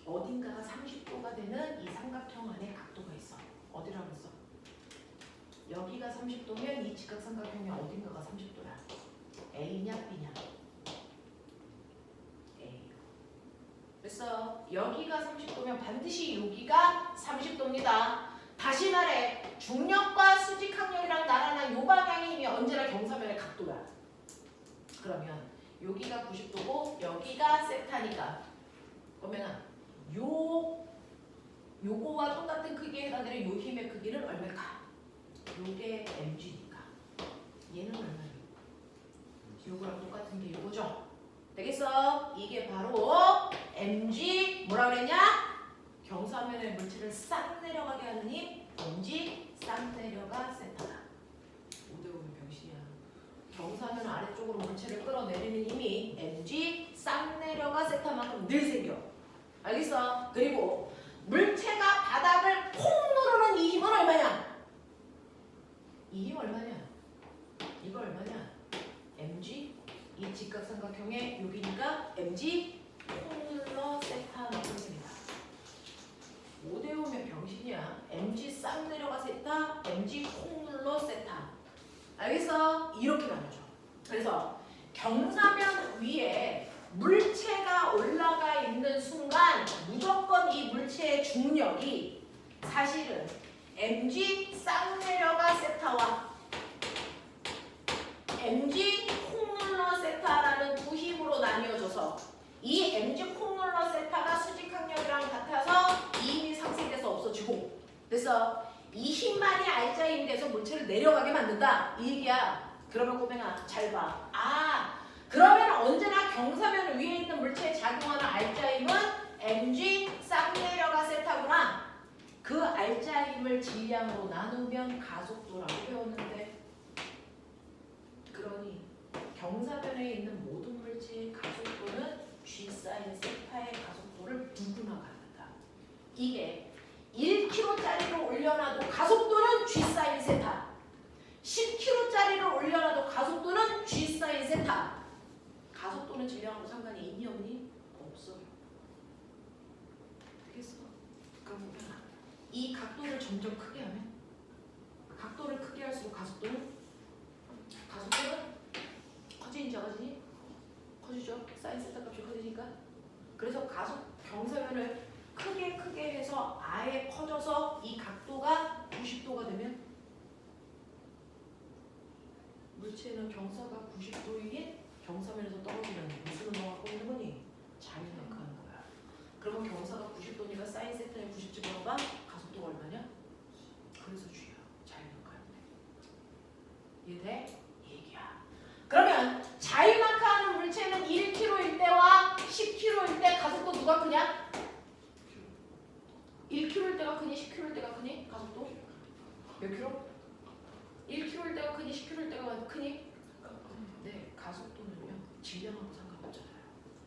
어딘가가 30도가 되는 이 삼각형 안에 각도가 있어. 어디라고 했어? 여기가 30도면 이 직각삼각형의 어딘가가 30도야. A냐 B냐? A. 그래서 여기가 30도면 반드시 여기가 30도입니다. 다시 말해 중력과 수직항력이랑 나란한 요 방향의 힘이 언제나 경사면의 각도야. 그러면 여기가 90도고 여기가 세타니까 그러면 요거와 똑같은 크기에 해당되는 요 힘의 크기는 얼마일까? 요게 mg니까 얘는 얼마니? 요거랑 똑같은 게 요거죠? 되겠어? 이게 바로 mg 뭐라 그랬냐? 경사면의 물체를 싹 내려가게 하는 힘 mg 싹 내려가 세타다. 5대5면 병신이야. 경사면 아래쪽으로 물체를 끌어내리는 힘이 mg 싹 내려가 세타만큼 늘 생겨. 알겠어? 그리고 물체가 바닥을 콩 누르는 이 힘은 얼마냐? 이 힘 얼마냐? 이거 얼마냐? mg 이 직각삼각형의 여기니까 mg 콩 눌러 세타만큼 됩니다. 5대5면 병신이야. mg 싹 내려가 세타, mg 콩 눌러 세타. 알겠어? 이렇게 나누죠. 그래서 경사면 위에 물체가 올라가 있는 순간 무조건 이 물체의 중력이 사실은 mg 싹 내려가 세타와 mg 콩 눌러 세타라는 두 힘으로 나뉘어져서 이 mg 콩 눌러 세타가 수직항력이랑 같아서 이 힘이 상쇄돼서 없어지고 그래서 이 힘만이 R자 힘이 돼서 물체를 내려가게 만든다 이 얘기야. 그러면 꼬맹아 잘 봐. 그러면 언제나 경사면 위에 있는 물체에 작용하는 R자 힘은 mg 싹 내려가 세타구나. 그 R자 힘을 질량으로 나누면 가속도라고 배웠는데 그러니 경사면에 있는 모든 물체의 가속도는 g 사인 세타의 가속도를 누구나 갖는다. 이게 1kg짜리로 올려놔도 가속도는 g 사인 세타 10kg짜리를 올려놔도 가속도는 g 사인 세타. 가속도는 질량하고 상관이 있니 없니? 없어요. 되겠어? 그럼 보면 이 각도를 점점 크게 하면 각도를 크게 할수록 가속도는 그래서 가속 경사면을 크게 해서 아예 커져서 이 각도가 90도가 되면 물체는 경사가 90도인 경사면에서 떨어지는 무슨 운동을 하고 있는 거니? 자유낙하하는 거야. 그러면 경사가 90도니까 사인 세타에 90 집어넣어봐. 가속도가 얼마냐? 그래서 G야. 자유낙하하는데. 이해돼? 얘기야. 그러면 자유낙하하는 물체는 1km일 때와 10km일 때 가속도 누가 크냐? 1km일 때가 크니 10km일 때가 크니? 가속도? 몇 킬로? 1km일 때가 크니 10km일 때가 크니? 네, 가속도는요 질량하고 상관없잖아요.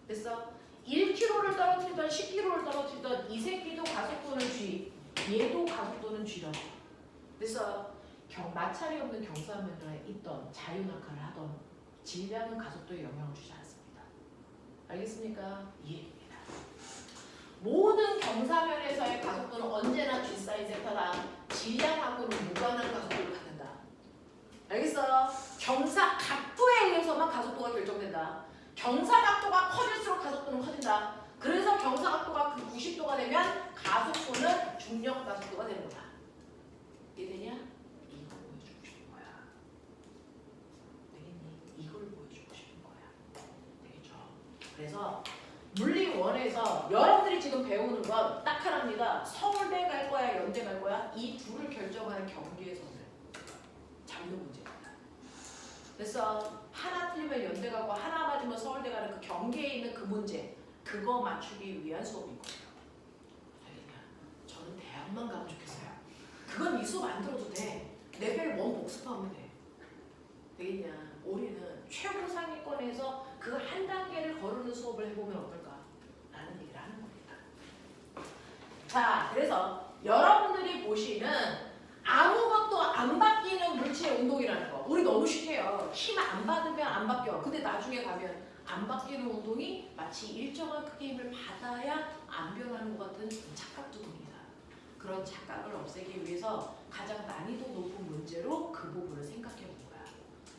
됐어? 1km를 떨어뜨리던 10km를 떨어뜨리던 이 새끼도 가속도는 G, 얘도 가속도는 G라고. 그래서 마찰이 없는 경사면에 있던 자유낙하를 하던 질량은 가속도에 영향을 주지 않습니다. 알겠습니까? 이 얘기입니다. 모든 경사면에서의 가속도는 언제나 G 사인 세타다. 질량하고는 무관한 가속도를 갖는다. 알겠어? 경사 각도에 의해서만 가속도가 결정된다. 경사 각도가 커질수록 가속도는 커진다. 그래서 경사 각도가 90도가 되면 가속도는 중력 가속도가 되는 거다. 이해되냐? 이걸 보여주고 싶은 거야. 되겠니? 이걸 보여주고 싶은 거야. 되겠죠? 그래서 물리 1에서 여러분들이 지금 배우는 건 딱 하나입니다. 서울대 갈 거야, 연대 갈 거야? 이 둘을 결정하는 경계에서는 잡는 문제입니다. 그래서 하나 틀리면 연대 가고 하나 맞으면 서울대 가는 그 경계에 있는 그 문제, 그거 맞추기 위한 수업이거든요. 알겠냐? 저는 대학만 가면 좋겠어요. 그건 이 수업 안 들어도 돼. 레벨 1 복습하면 돼. 되겠냐? 우리는 최고 상위권에서 그 한 단계를 거르는 수업을 해보면 어떨까? 라는 얘기를 하는 겁니다. 자, 그래서 여러분들이 보시는 아무것도 안 바뀌는 물체의 운동이라는 거. 우리 너무 쉽게 해요. 힘 안 받으면 안 바뀌어. 근데 나중에 가면 안 바뀌는 운동이 마치 일정한 크기의 힘을 받아야 안 변하는 것 같은 착각도 듭니다. 그런 착각을 없애기 위해서 가장 난이도 높은 문제로 그 부분을 생각해 본 거야.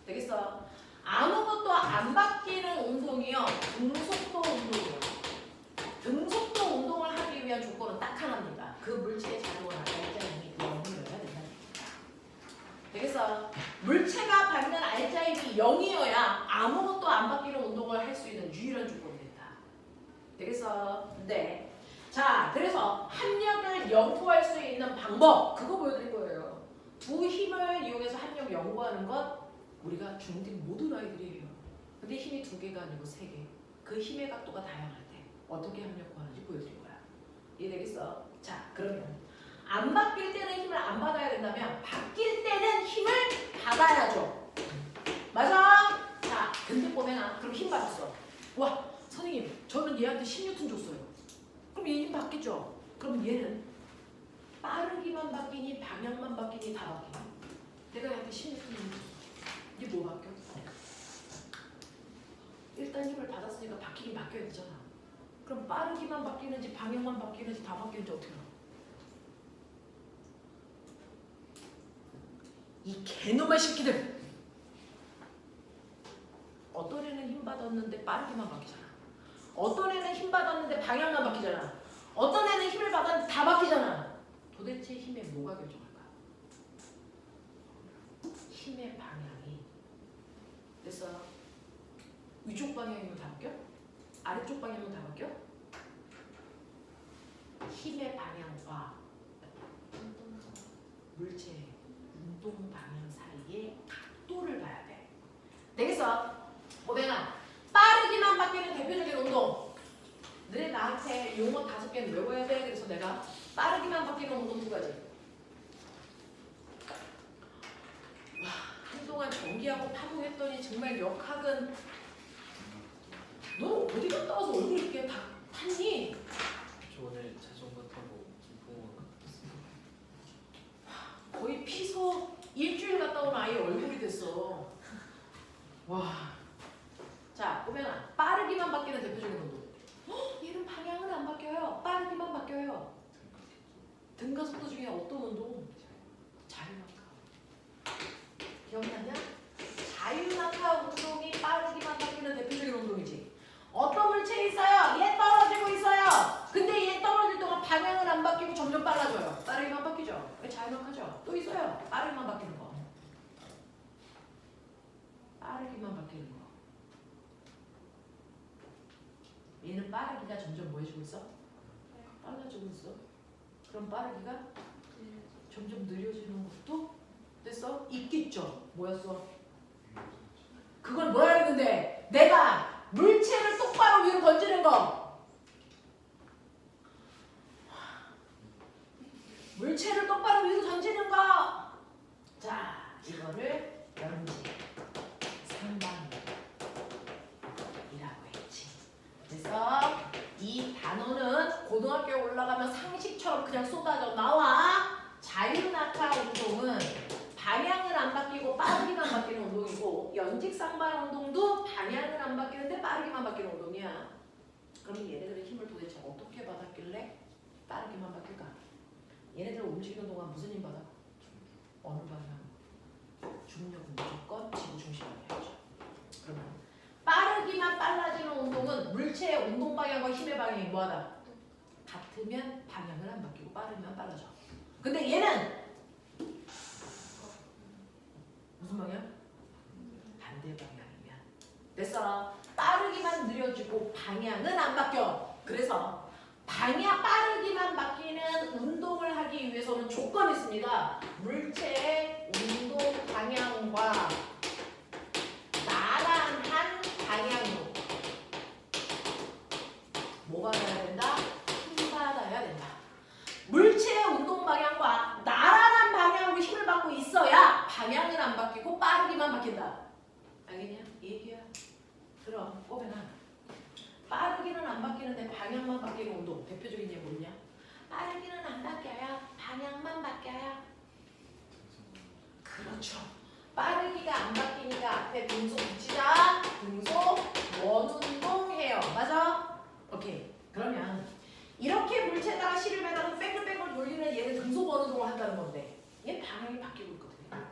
되겠어? 아무것도 안 바뀌는 운동이요. 등속도 운동이요. 등속도 운동을 하기 위한 조건은 딱 하나입니다. 그 물체의 작용을 아까 했잖아요. 0이어야 된다는 얘기입니다. 되겠어? 물체가 받는 알짜임이 0이어야 아무것도 안 바뀌는 운동을 할 수 있는 유일한 조건이 된다. 되겠어? 네. 자, 그래서 합력을 연구할 수 있는 방법, 그거 보여드릴 거예요. 두 힘을 이용해서 합력 연구하는 것 우리가 중등 모든 아이들이 해요. 근데 힘이 2개가 아니고 3개. 그 힘의 각도가 다양할 때 어떻게 합력 구하는지 보여드릴 거야. 이해되겠어? 자, 그러면 안 바뀔 때는 힘을 안 받아야 된다면 바뀔 때는 힘을 받아야죠. 맞아? 자, 근데 보면 그럼 힘 받았어. 와, 선생님, 저는 얘한테 10N 줬어요. 그럼 얘 힘 받겠죠? 그럼 얘는 빠르기만 바뀌니 방향만 바뀌니 다 바뀌니? 내가 얘한테 10N 줬어. 이게 뭐 바뀌어? 일단 힘을 받았으니까 바뀌긴 바뀌어야 되잖아. 그럼 빠르기만 바뀌는지 방향만 바뀌는지 다 바뀌는지 어떻게 알아? 이 개놈의 새끼들! 어떤 애는 힘 받았는데 빠르기만 바뀌잖아. 어떤 애는 힘 받았는데 방향만 바뀌잖아. 어떤 애는 힘을 받았는데 다 바뀌잖아. 도대체 힘의 뭐가 결정할까? 힘의 방향이. 그래서 위쪽 방향이면 다 바뀌어? 아래쪽 방향이면 다 바뀌어? 힘의 방향과 물체의 운동 방향 사이의 각도를 봐야 돼. 되겠어? 오뱅아, 빠르기만 바뀌는 대표적인 운동. 너네 나한테 용어 5개는 외워야 돼. 그래서 내가 빠르기만 바뀌는 운동 2가지. 와, 한동안 전기하고 파동했더니 정말 역학은 너 어디 갔다 와서 얼굴 이렇게 다 탔니? 저 오늘 자전거 타고 김포공항 갔습니다. 거의 피서 일주일 갔다 온 아이 얼굴이 됐어. 와. 자, 보면 빠르기만 바뀌는 대표적인 운동. 얘는 방향은 안 바뀌어요. 빠르기만 바뀌어요. 등가속도 중에 어떤 운동? 자유낙하. 기억나냐? 자유낙하 운동이 빠르기만 바뀌는 대표적인 운동이지. 어떤 물체에 있어요? 얘 떨어지고 방향은 안 바뀌고 점점 빨라져요. 빠르게만 바뀌죠. 자연학하죠. 또 있어요. 빠르게만 바뀌는 거. 빠르게만 바뀌는 거. 얘는 빠르기가 점점 뭐 해주고 있어? 빨라지고 있어. 그럼 빠르기가 점점 느려지는 것도 됐어? 있겠죠. 뭐였어? 그걸 뭐라 그랬는데 내가 물체를 똑바로 위로 던지는 거. 물체를 똑바로 위로 던지는 거. 자, 이거를 연지 상방이라고 했지. 그래서 이 단어는 고등학교에 올라가면 상식처럼 그냥 쏟아져 나와. 자유낙하 운동은 방향은 안 바뀌고 빠르게만 바뀌는 운동이고 연직상방 운동도 방향은 안 바뀌는데 빠르게만 바뀌는 운동이야. 그럼 얘네들의 힘을 도대체 어떻게 받았길래 빠르게만 바뀔까? 얘네들 움직이는 동안 무슨 힘 받아? 어느 방향? 중력은 무조건 지구 중심 방향이죠. 그러면 빠르기만 빨라지는 운동은 물체의 운동 방향과 힘의 방향이 뭐하다? 같으면 방향을 안 바뀌고 빠르면 빨라져. 근데 얘는 무슨 방향? 반대 방향이면 됐어. 빠르기만 느려지고 방향은 안 바뀌어. 그래서 빠르기만 바뀌는 운동을 하기 위해서는 조건이 있습니다. 물체의 운동 방향과 나란한 방향으로 뭐 받아야 된다? 힘 받아야 된다. 물체의 운동 방향과 나란한 방향으로 힘을 받고 있어야 방향은 안 바뀌고 빠르기만 바뀐다. 알겠냐? 얘기야. 그럼 꼬매나. 빠르기는 안 바뀌는데 방향만 바뀌는 운동. 대표적인 예 뭐냐? 빠르기는 안 바뀌어요. 방향만 바뀌어요. 그렇죠. 빠르기가 안 바뀌니까 앞에 등속 붙이자. 등속 원운동 해요. 맞아? 오케이. 그러면 이렇게 물체에다가 실을 매달아서 뺑글뺑글 돌리는 얘는 등속 원운동을 한다는 건데 얘 방향이 바뀌고 있거든요.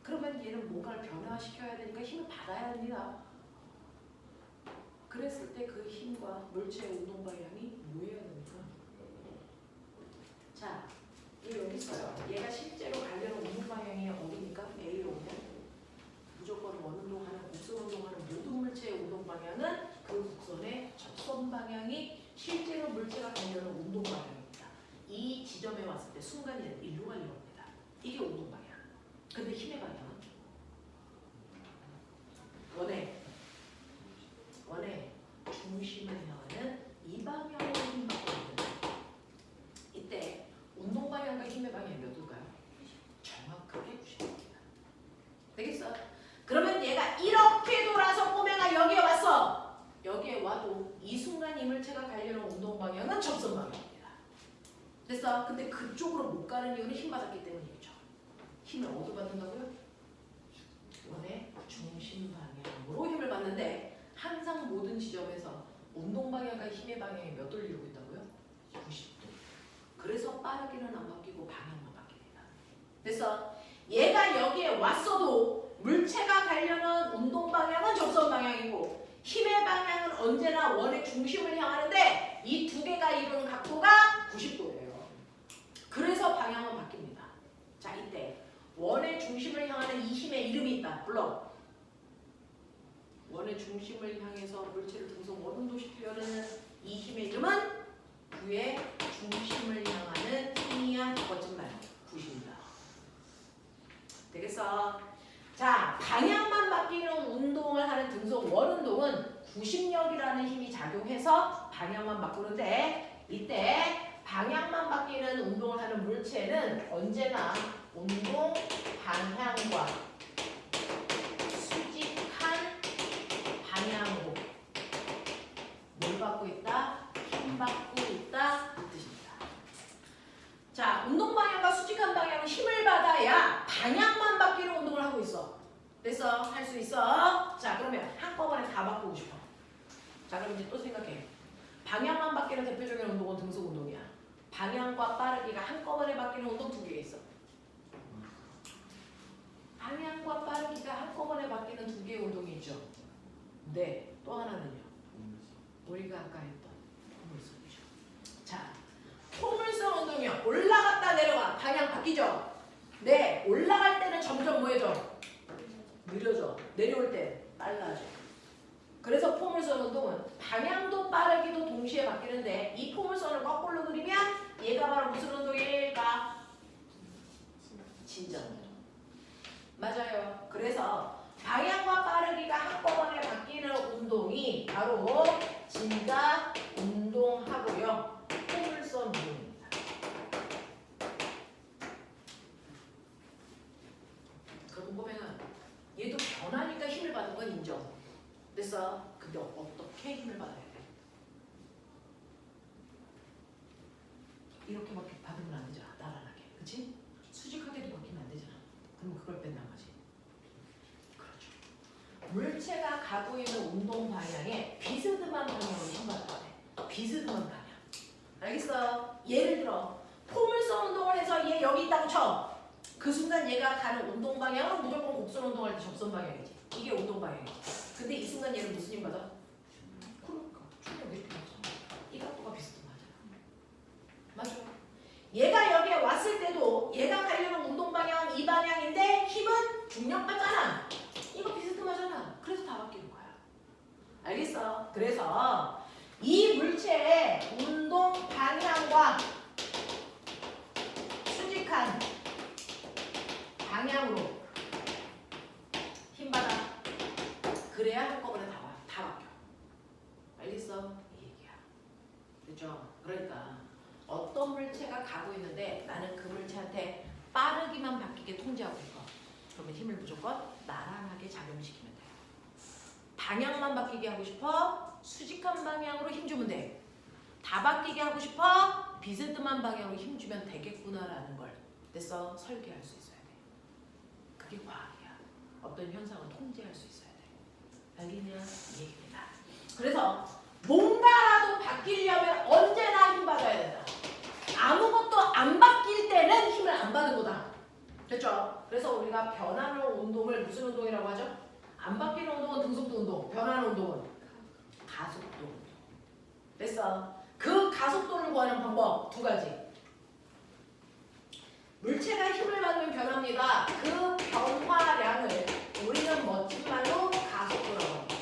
그러면 얘는 뭔가를 변화시켜야 되니까 힘을 받아야 됩니다. 그랬을 때 그 힘과 물체의 운동 방향이 뭐여야 됩니까? 자, 얘 여기 있어요. 얘가 실제로 가려는 운동 방향이 어디입니까? A로 오면 무조건 원운동하는 곡선 운동하는 모든 물체의 운동 방향은 그 곡선의 접선 방향이 실제로 물체가 가려는 운동 방향입니다. 이 지점에 왔을 때 순간이동 일로 가려고 합니다. 이게 운동 방향. 근데 힘의 방향은 원의 중심을 향하는 이 방향으로 힘 받고 있는데 이때 운동 방향과 힘의 방향이 몇 도일까요? 정확하게 90도입니다. 되겠어? 그러면 얘가 이렇게 돌아서 꼬매가 여기에 왔어. 여기에 와도 이 순간 이 물체가 가려는 운동 방향은 접선 방향입니다. 됐어? 근데 그쪽으로 못 가는 이유는 힘 받았기 때문이죠. 힘을 어디서 받는다고요? 원의 중심 방향으로 힘을 받는데 항상 모든 지점에서 운동 방향과 힘의 방향이 몇 도를 이루고 있다고요? 90도. 그래서 빠르기는 안 바뀌고 방향만 바뀝니다. 그래서 얘가 여기에 왔어도 물체가 가려는 운동 방향은 접선 방향이고 힘의 방향은 언제나 원의 중심을 향하는데 이 두 개가 이루는 각도가 90도예요. 그래서 방향은 바뀝니다. 자, 이때 원의 중심을 향하는 이 힘의 이름이 있다. 불러. 원의 중심을 향해서 물체를 등속 원운동시키려는 이 힘의 이름은 구의 중심을 향하는 힘이야. 거짓말. 굿입니다. 되겠어? 자, 방향만 바뀌는 운동을 하는 등속 원운동은 구심력이라는 힘이 작용해서 방향만 바꾸는데 이때 방향만 바뀌는 운동을 하는 물체는 언제나 운동 방향과 수직한 방향으로 뭘 받고 있다? 힘 받고 있다. 이 뜻입니다. 자, 운동 방향과 수직한 방향은 힘을 받아야 방향만 바뀌는 운동을 하고 있어. 됐어? 할 수 있어? 자, 그러면 한꺼번에 다 바꾸고 싶어. 자, 그럼 이제 또 생각해. 방향만 바뀌는 대표적인 운동은 등속 운동이야. 방향과 빠르기가 한꺼번에 바뀌는 운동 두 개 있어. 방향과 빠르기가 한꺼번에 바뀌는 두 개의 운동이 있죠. 네, 또 하나는요. 우리가 아까 했던 물속이죠. 자, 느려져. 내려올 때 빨라져. 그래서 포물선 운동은 방향도 빠르기도 동시에 바뀌는데 이 포물선을 거꾸로 그리면 얘가 바로 무슨 운동일까? 진전 운동. 맞아요. 그래서 방향과 빠르기가 한꺼번에 바뀌는 운동이 바로 진자 운동하고요. 포물선 운동입니다. 그럼 보면은 얘도 변하니까 힘을 받는 건 인정. 그래서 근데 어떻게 힘을 받아야 돼? 이렇게밖에 받으면 안 되잖아. 나란하게. 그치? 수직하게도 바뀌면 안 되잖아. 그럼 그걸 뺀단 거지. 그렇죠. 물체가 가고 있는 운동 방향에 비스듬한 방향으로 힘받아야 돼. 비스듬한 방향. 알겠어? 예를 들어 포물선 운동을 해서 얘 여기 있다고 쳐. 그 순간 얘가 가는 운동 방향은 무조건 곡선 운동할 때 접선 방향이지. 이게 운동 방향이지. 근데 이 순간 얘는 무슨 힘 받아? 그러니까 충격 이렇게 맞아. 이 각도가 비스듬하잖아. 맞아. 얘가 여기에 왔을 때도 얘가 가려는 운동 방향은 이 방향인데 힘은 중력 받잖아. 이거 비스듬하잖아. 그래서 다 바뀌는 거야. 알겠어? 그래서 이 물체의 운동 방향과 수직한 방향으로 힘 받아. 그래야 한꺼번에 다 바뀌어. 알겠어? 이 얘기야. 그죠? 그러니까 어떤 물체가 가고 있는데 나는 그 물체한테 빠르기만 바뀌게 통제하고 있어. 그러면 힘을 무조건 나란하게 작용시키면 돼. 방향만 바뀌게 하고 싶어? 수직한 방향으로 힘주면 돼. 다 바뀌게 하고 싶어? 비스듬한 방향으로 힘주면 되겠구나라는 걸 됐어? 설계할 수 있어야 돼. 그게 과학이야. 어떤 현상을 통제할 수 있어야 돼. 알겠냐? 이 얘기입니다. 그래서 뭔가라도 바뀌려면 언제나 힘 받아야 된다. 아무것도 안 바뀔 때는 힘을 안 받은 거다. 됐죠? 그래서 우리가 변하는 운동을 무슨 운동이라고 하죠? 안 바뀌는 운동은 등속도 운동, 변하는 운동은 가속도 운동. 됐어? 그 가속도를 구하는 방법 두 가지. 물체가 힘을 받으면 변합니다. 그 변화량을 우리는 멋진 말로 가속도라고 합니다.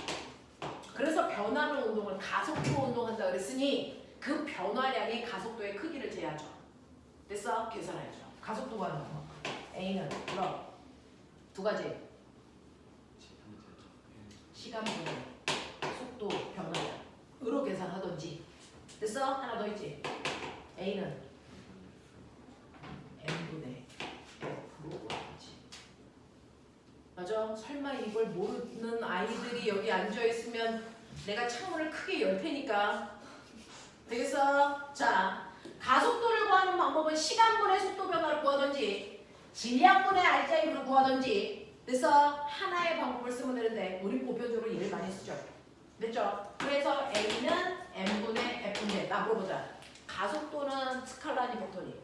그래서 변하는 운동을 가속도 운동한다 그랬으니 그 변화량의 가속도의 크기를 재야죠. 됐어? 계산해야죠. 가속도 구하는 방법. A는 그럼 두 가지. 시간 변화, 속도 변화량으로 계산하던지. 됐어? 하나 더 있지. A는 M분의 F로 하지. 맞아? 설마 이걸 모르는 아이들이 여기 앉아있으면 내가 창문을 크게 열 테니까. 되겠어? 자, 가속도를 구하는 방법은 시간분의 속도 변화를 구하든지 질량분의 알짜임으로 구하든지. 그래서 하나의 방법을 쓰면 되는데 우리 보편적으로 얘를 많이 쓰죠. 됐죠? 그래서 A는 M분의 F인데 나 물어보자. 가속도는 스칼라니 벡터니?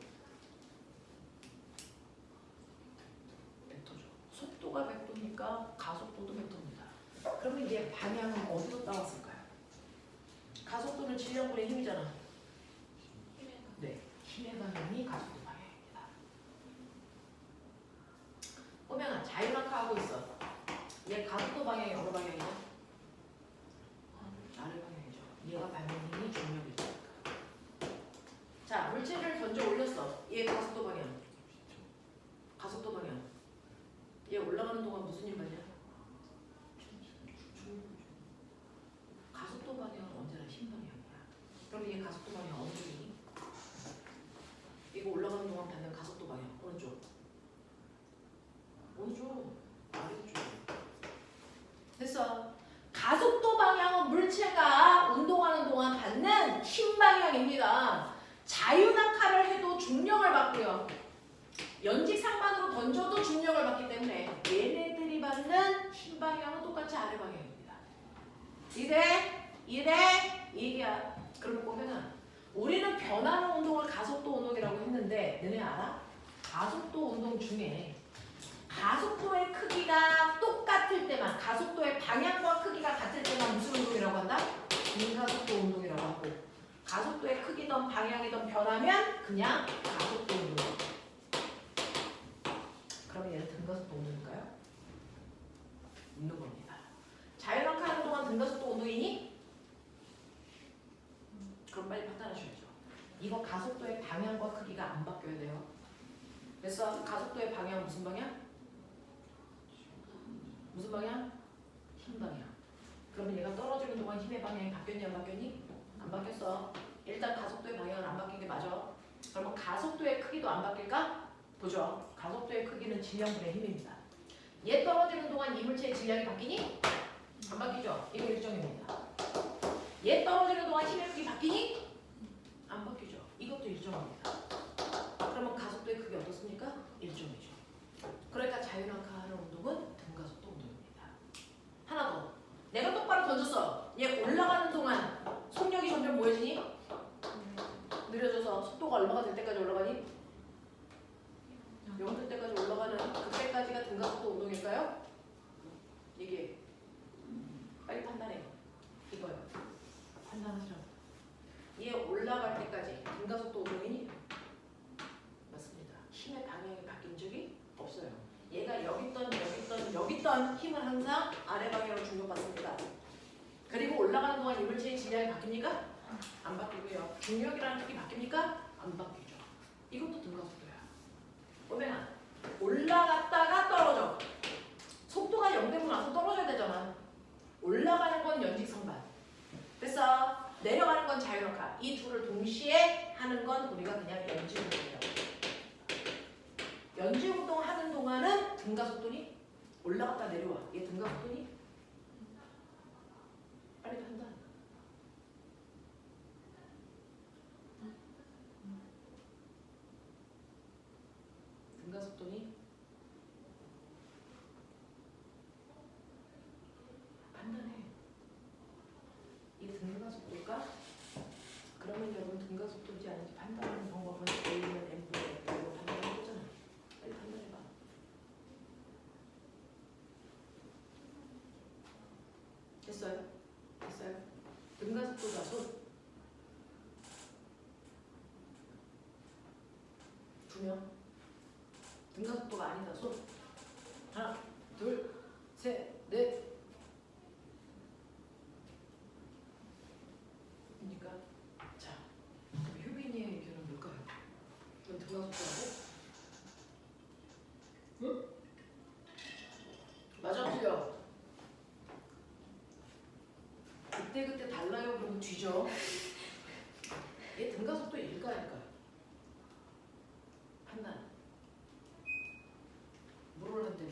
벡터죠. 속도가 벡터니까 가속도도 벡터입니다. 그러면 이제 방향은 어디로 따왔을까요? 가속도는 질량분의 힘이잖아. 네, 힘의 방향이 가속도 방향입니다. 보면 자유낙하하고 있어. 얘 가속도 방향이 어느 방향이죠? 아래 방향이죠. 얘가 방향이 중력이죠. 자, 물체를 던져 올렸어. 얘 가속도 방향. 가속도 방향. 얘 올라가는 동안 무슨 일 받냐? 가속도 방향은 언제나 힘 방향이야. 그럼 얘 가속도 방향 어느 쪽이니? 이거 올라가는 동안 받는 가속도 방향 어느 쪽? 어느 쪽? 아래쪽. 됐어. 가속도 방향은 물체가 운동하는 동안 받는 힘 방향입니다. 자유낙하를 해도 중력을 받고요. 연직 상반으로 던져도 중력을 받기 때문에 얘네들이 받는 힘 방향은 똑같이 아래 방향입니다. 이래? 얘기야. 그러면 보면은 우리는 변하는 운동을 가속도 운동이라고 했는데 너네 알아? 가속도 운동 중에 가속도의 크기가 똑같을 때만, 가속도의 방향과 크기가 같을 때만 무슨 운동이라고 한다? 등가속도 운동이라고 하고, 가속도의 크기든 방향이든 변하면 그냥 가속도 운동. 그러면 얘는 등가속도 운동일까요? 방향과 크기가 안 바뀌어야 돼요. 그래서 가속도의 방향 무슨 방향? 무슨 방향? 힘 방향. 그러면 얘가 떨어지는 동안 힘의 방향이 바뀌었니 안 바뀌었니? 안 바뀌었어. 일단 가속도의 방향은 안 바뀐 게 맞아. 그러면 가속도의 크기도 안 바뀔까? 보죠. 가속도의 크기는 질량분의 힘입니다. 얘 떨어지는 동안 이물체의 질량이 바뀌니? 안 바뀌죠. 이거 일정입니다. 얘 떨어지는 동안 힘의 크기 바뀌니? 안 바뀌죠. 이것도 일정합니다. 그러면 가속도의 크기 어떻습니까? 일정이죠. 그러니까 자유낙하하는 운동은 등가속도 운동입니다. 하나 더. 내가 똑바로 던졌어. 얘 올라가는 동안 속력이 점점 뭐해지니? 느려져서 속도가 얼마가 될 때까지 올라가니? 0 될 때까지 올라가는 그때까지가 등가속도 운동일까요? 이게 빨리 판단해. 이거요. 판단하시라고. 얘 올라갈 때까지 등가속도 운동이니? 맞습니다. 힘의 방향이 바뀐 적이 없어요. 얘가 여기 있던 힘은 항상 아래 방향으로 중력받습니다. 그리고 올라가는 동안 이물체의 질량이 바뀝니까? 안 바뀌고요. 중력이라는 크기 바뀝니까? 안 바뀌죠. 이것도 등가속도야. 꼬맹아, 올라갔다가 떨어져. 속도가 0 되고 나서 떨어져야 되잖아. 올라가는 건 연직선반. 그래서 내려가는 건 자유낙하. 이 둘을 동시에 하는 건 우리가 그냥 연지운동이라고 해요. 연지운동 하는 동안은 등가속도니? 올라갔다 내려와. 얘 등가속도니? 빨리 판단. 등가속도니? 판단해. 이게 등가속도일까? 그러면 여러분 등가속도인지 아닌지 판단하는 방법은 A는 M분의 F로 판단하는 거잖아. 빨리 판단해봐. 됐어요? 됐어요? 등가속도가 손. 2명. 등가속도가 아니다. 손. 하나, 둘, 셋, 넷. 그러니까 자, 효빈이의 의견은 뭘까요? 그럼 등가속도라고? 응? 맞아, 틀려. 그때 달라요. 그러면 뒤져. 얘 등가속도 일까 아닐까? 판단. 물을 한다며.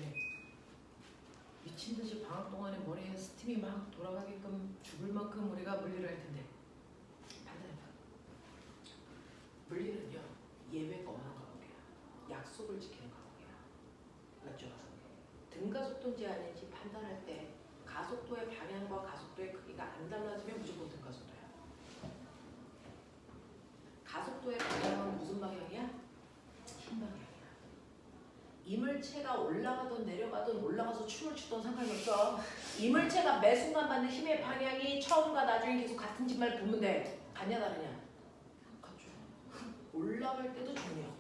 미친 듯이 방학 동안에 머리에 스팀이 막 돌아가게끔 죽을 만큼 우리가 물리를 할 텐데. 판단해봐. 물리는요, 예외가 없는 과목이야. 약속을 지키는 과목이야. 맞죠? 등가속도인지 아닌지 판단할 때 가속도의 방향과 가속도의 크기가 안 달라지면 무조건 등가속도야. 가속도의 방향은 무슨 방향이야? 힘 방향이야. 이물체가 올라가든 내려가든 올라가서 춤을 추던 상관이 없어. 이물체가 매 순간 받는 힘의 방향이 처음과 나중에 계속 같은 짓만 보면 돼. 같냐 다르냐? 같죠. 올라갈 때도 중력,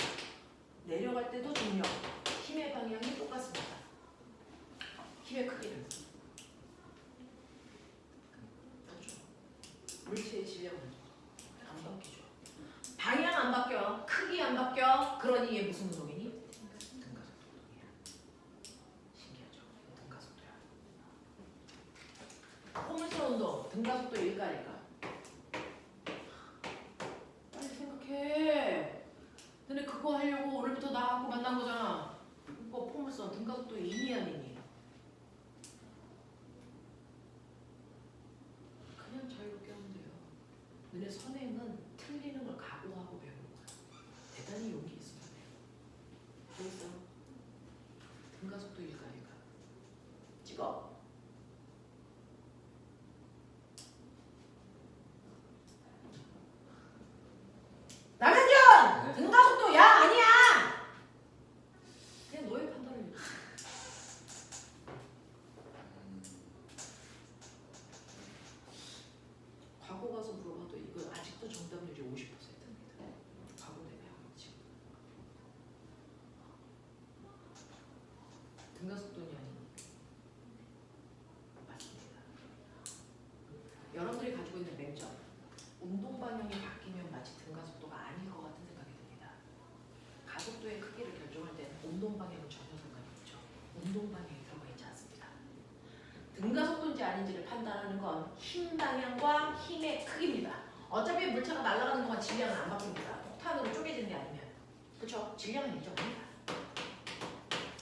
내려갈 때도 중력, 힘의 방향이 똑같습니다. 힘의 크기는 맞죠. 물체의 질량은 안 바뀌죠. 방향 안 바뀌어, 크기 안 바뀌어. 그러니 얘 무슨 운동이니? 등가속도 운동이야. 신기하죠? 등가속도야. 포물선 운동, 등가속도 일가일까? 빨리 생각해. 근데 그거 하려고 오늘부터 나하고 만난 거잖아. 그거 포물선 등가속도 인이 아니니? 그냥 자유롭게 하면 돼요. 너네 선행은 틀리는 걸 각오하고 배우는 거야. 대단히 용기 있어야 돼. 알겠어? 등가속도 일가일까? 찍어. 남현준! 등가속도 야 아니야! 그냥 너의 판단을. 과거 가서 물어봐도 이거 아직도 정답률이 50%입니다. 과거 대비하고 지금. 등가속도니 아니니? 맞습니다. 여러분들이 가지고 있는 맹점. 운동 방향이 바뀌면 마치 등가속도가 아닐 것 같은 생각이 듭니다. 운동 방향은 전혀 상관이 없죠. 운동 방향이 들어가 있지 않습니다. 등가 속도인지 아닌지를 판단하는 건 힘 방향과 힘의 크기입니다. 어차피 물체가 날아가는 동안 질량은 안 바뀝니다. 폭탄으로 쪼개지는 게 아니면. 그렇죠? 질량은 일정합니다.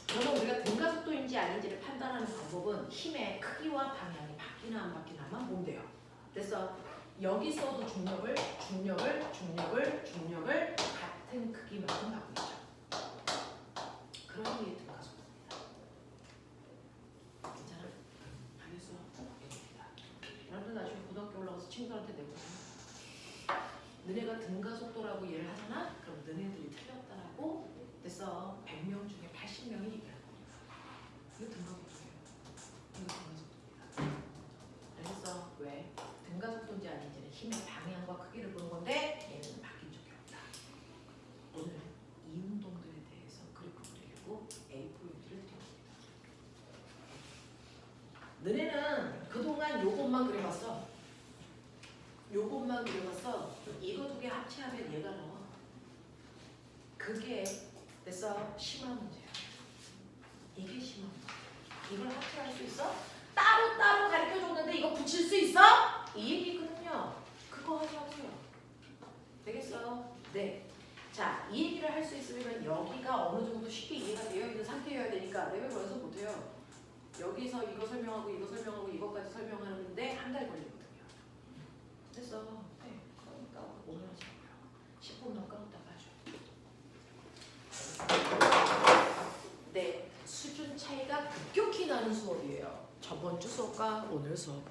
그러면 우리가 등가 속도인지 아닌지를 판단하는 방법은 힘의 크기와 방향이 바뀌나 안 바뀌나만 보면 돼요. 그래서 여기서도 중력을 같은 크기만큼 바꾸죠. 그런 게 등가 속도입니다. 괜찮아? 알겠어? 알겠습니다. 여러분들 나중에 고등학교 올라가서 친구들한테 내보세요. 너네가 등가 속도라고 얘를 하잖아? 그럼 너네들이 틀렸다라고 됐어. 100명 중에 80명이 얘기할 거야. 이거 등가 속도예요. 이거 등가 속도입니다. 그래서 왜? 등가 속도인지 아닌지는 힘의 방향과 크기를 보는 건데 얘는 바뀐 적이 없다. 오늘 이 운동들에 대해서 그래프 그리려고 A 포인트를 드려봅니다. 너네는 그동안 요것만 그려봤어. 요것만 그려봤어. 이거 두 개 합체하면 얘가 나와. 그게 됐어. 심화 문제야. 이게 심화 문제. 이걸 합체할 수 있어? 따로따로 가르쳐줬는데 이거 붙일 수 있어? 이 얘기거든요. 그거 하자고요. 되겠어? 네. 자, 이 얘기를 할 수 있으면 여기가 어느 정도 쉽게 이해가 되어 있는 상태여야 되니까 내가 그래서 못해요. 여기서 이거 설명하고 이거 설명하고 이것까지 설명하는데 한 달 걸리거든요. 됐어. 네. 그러니까 오늘 하자고요. 10분 넘게 끊었다가 하죠. 네. 수준 차이가 급격히 나는 수업이에요. 저번 주 수업과 오늘 수업은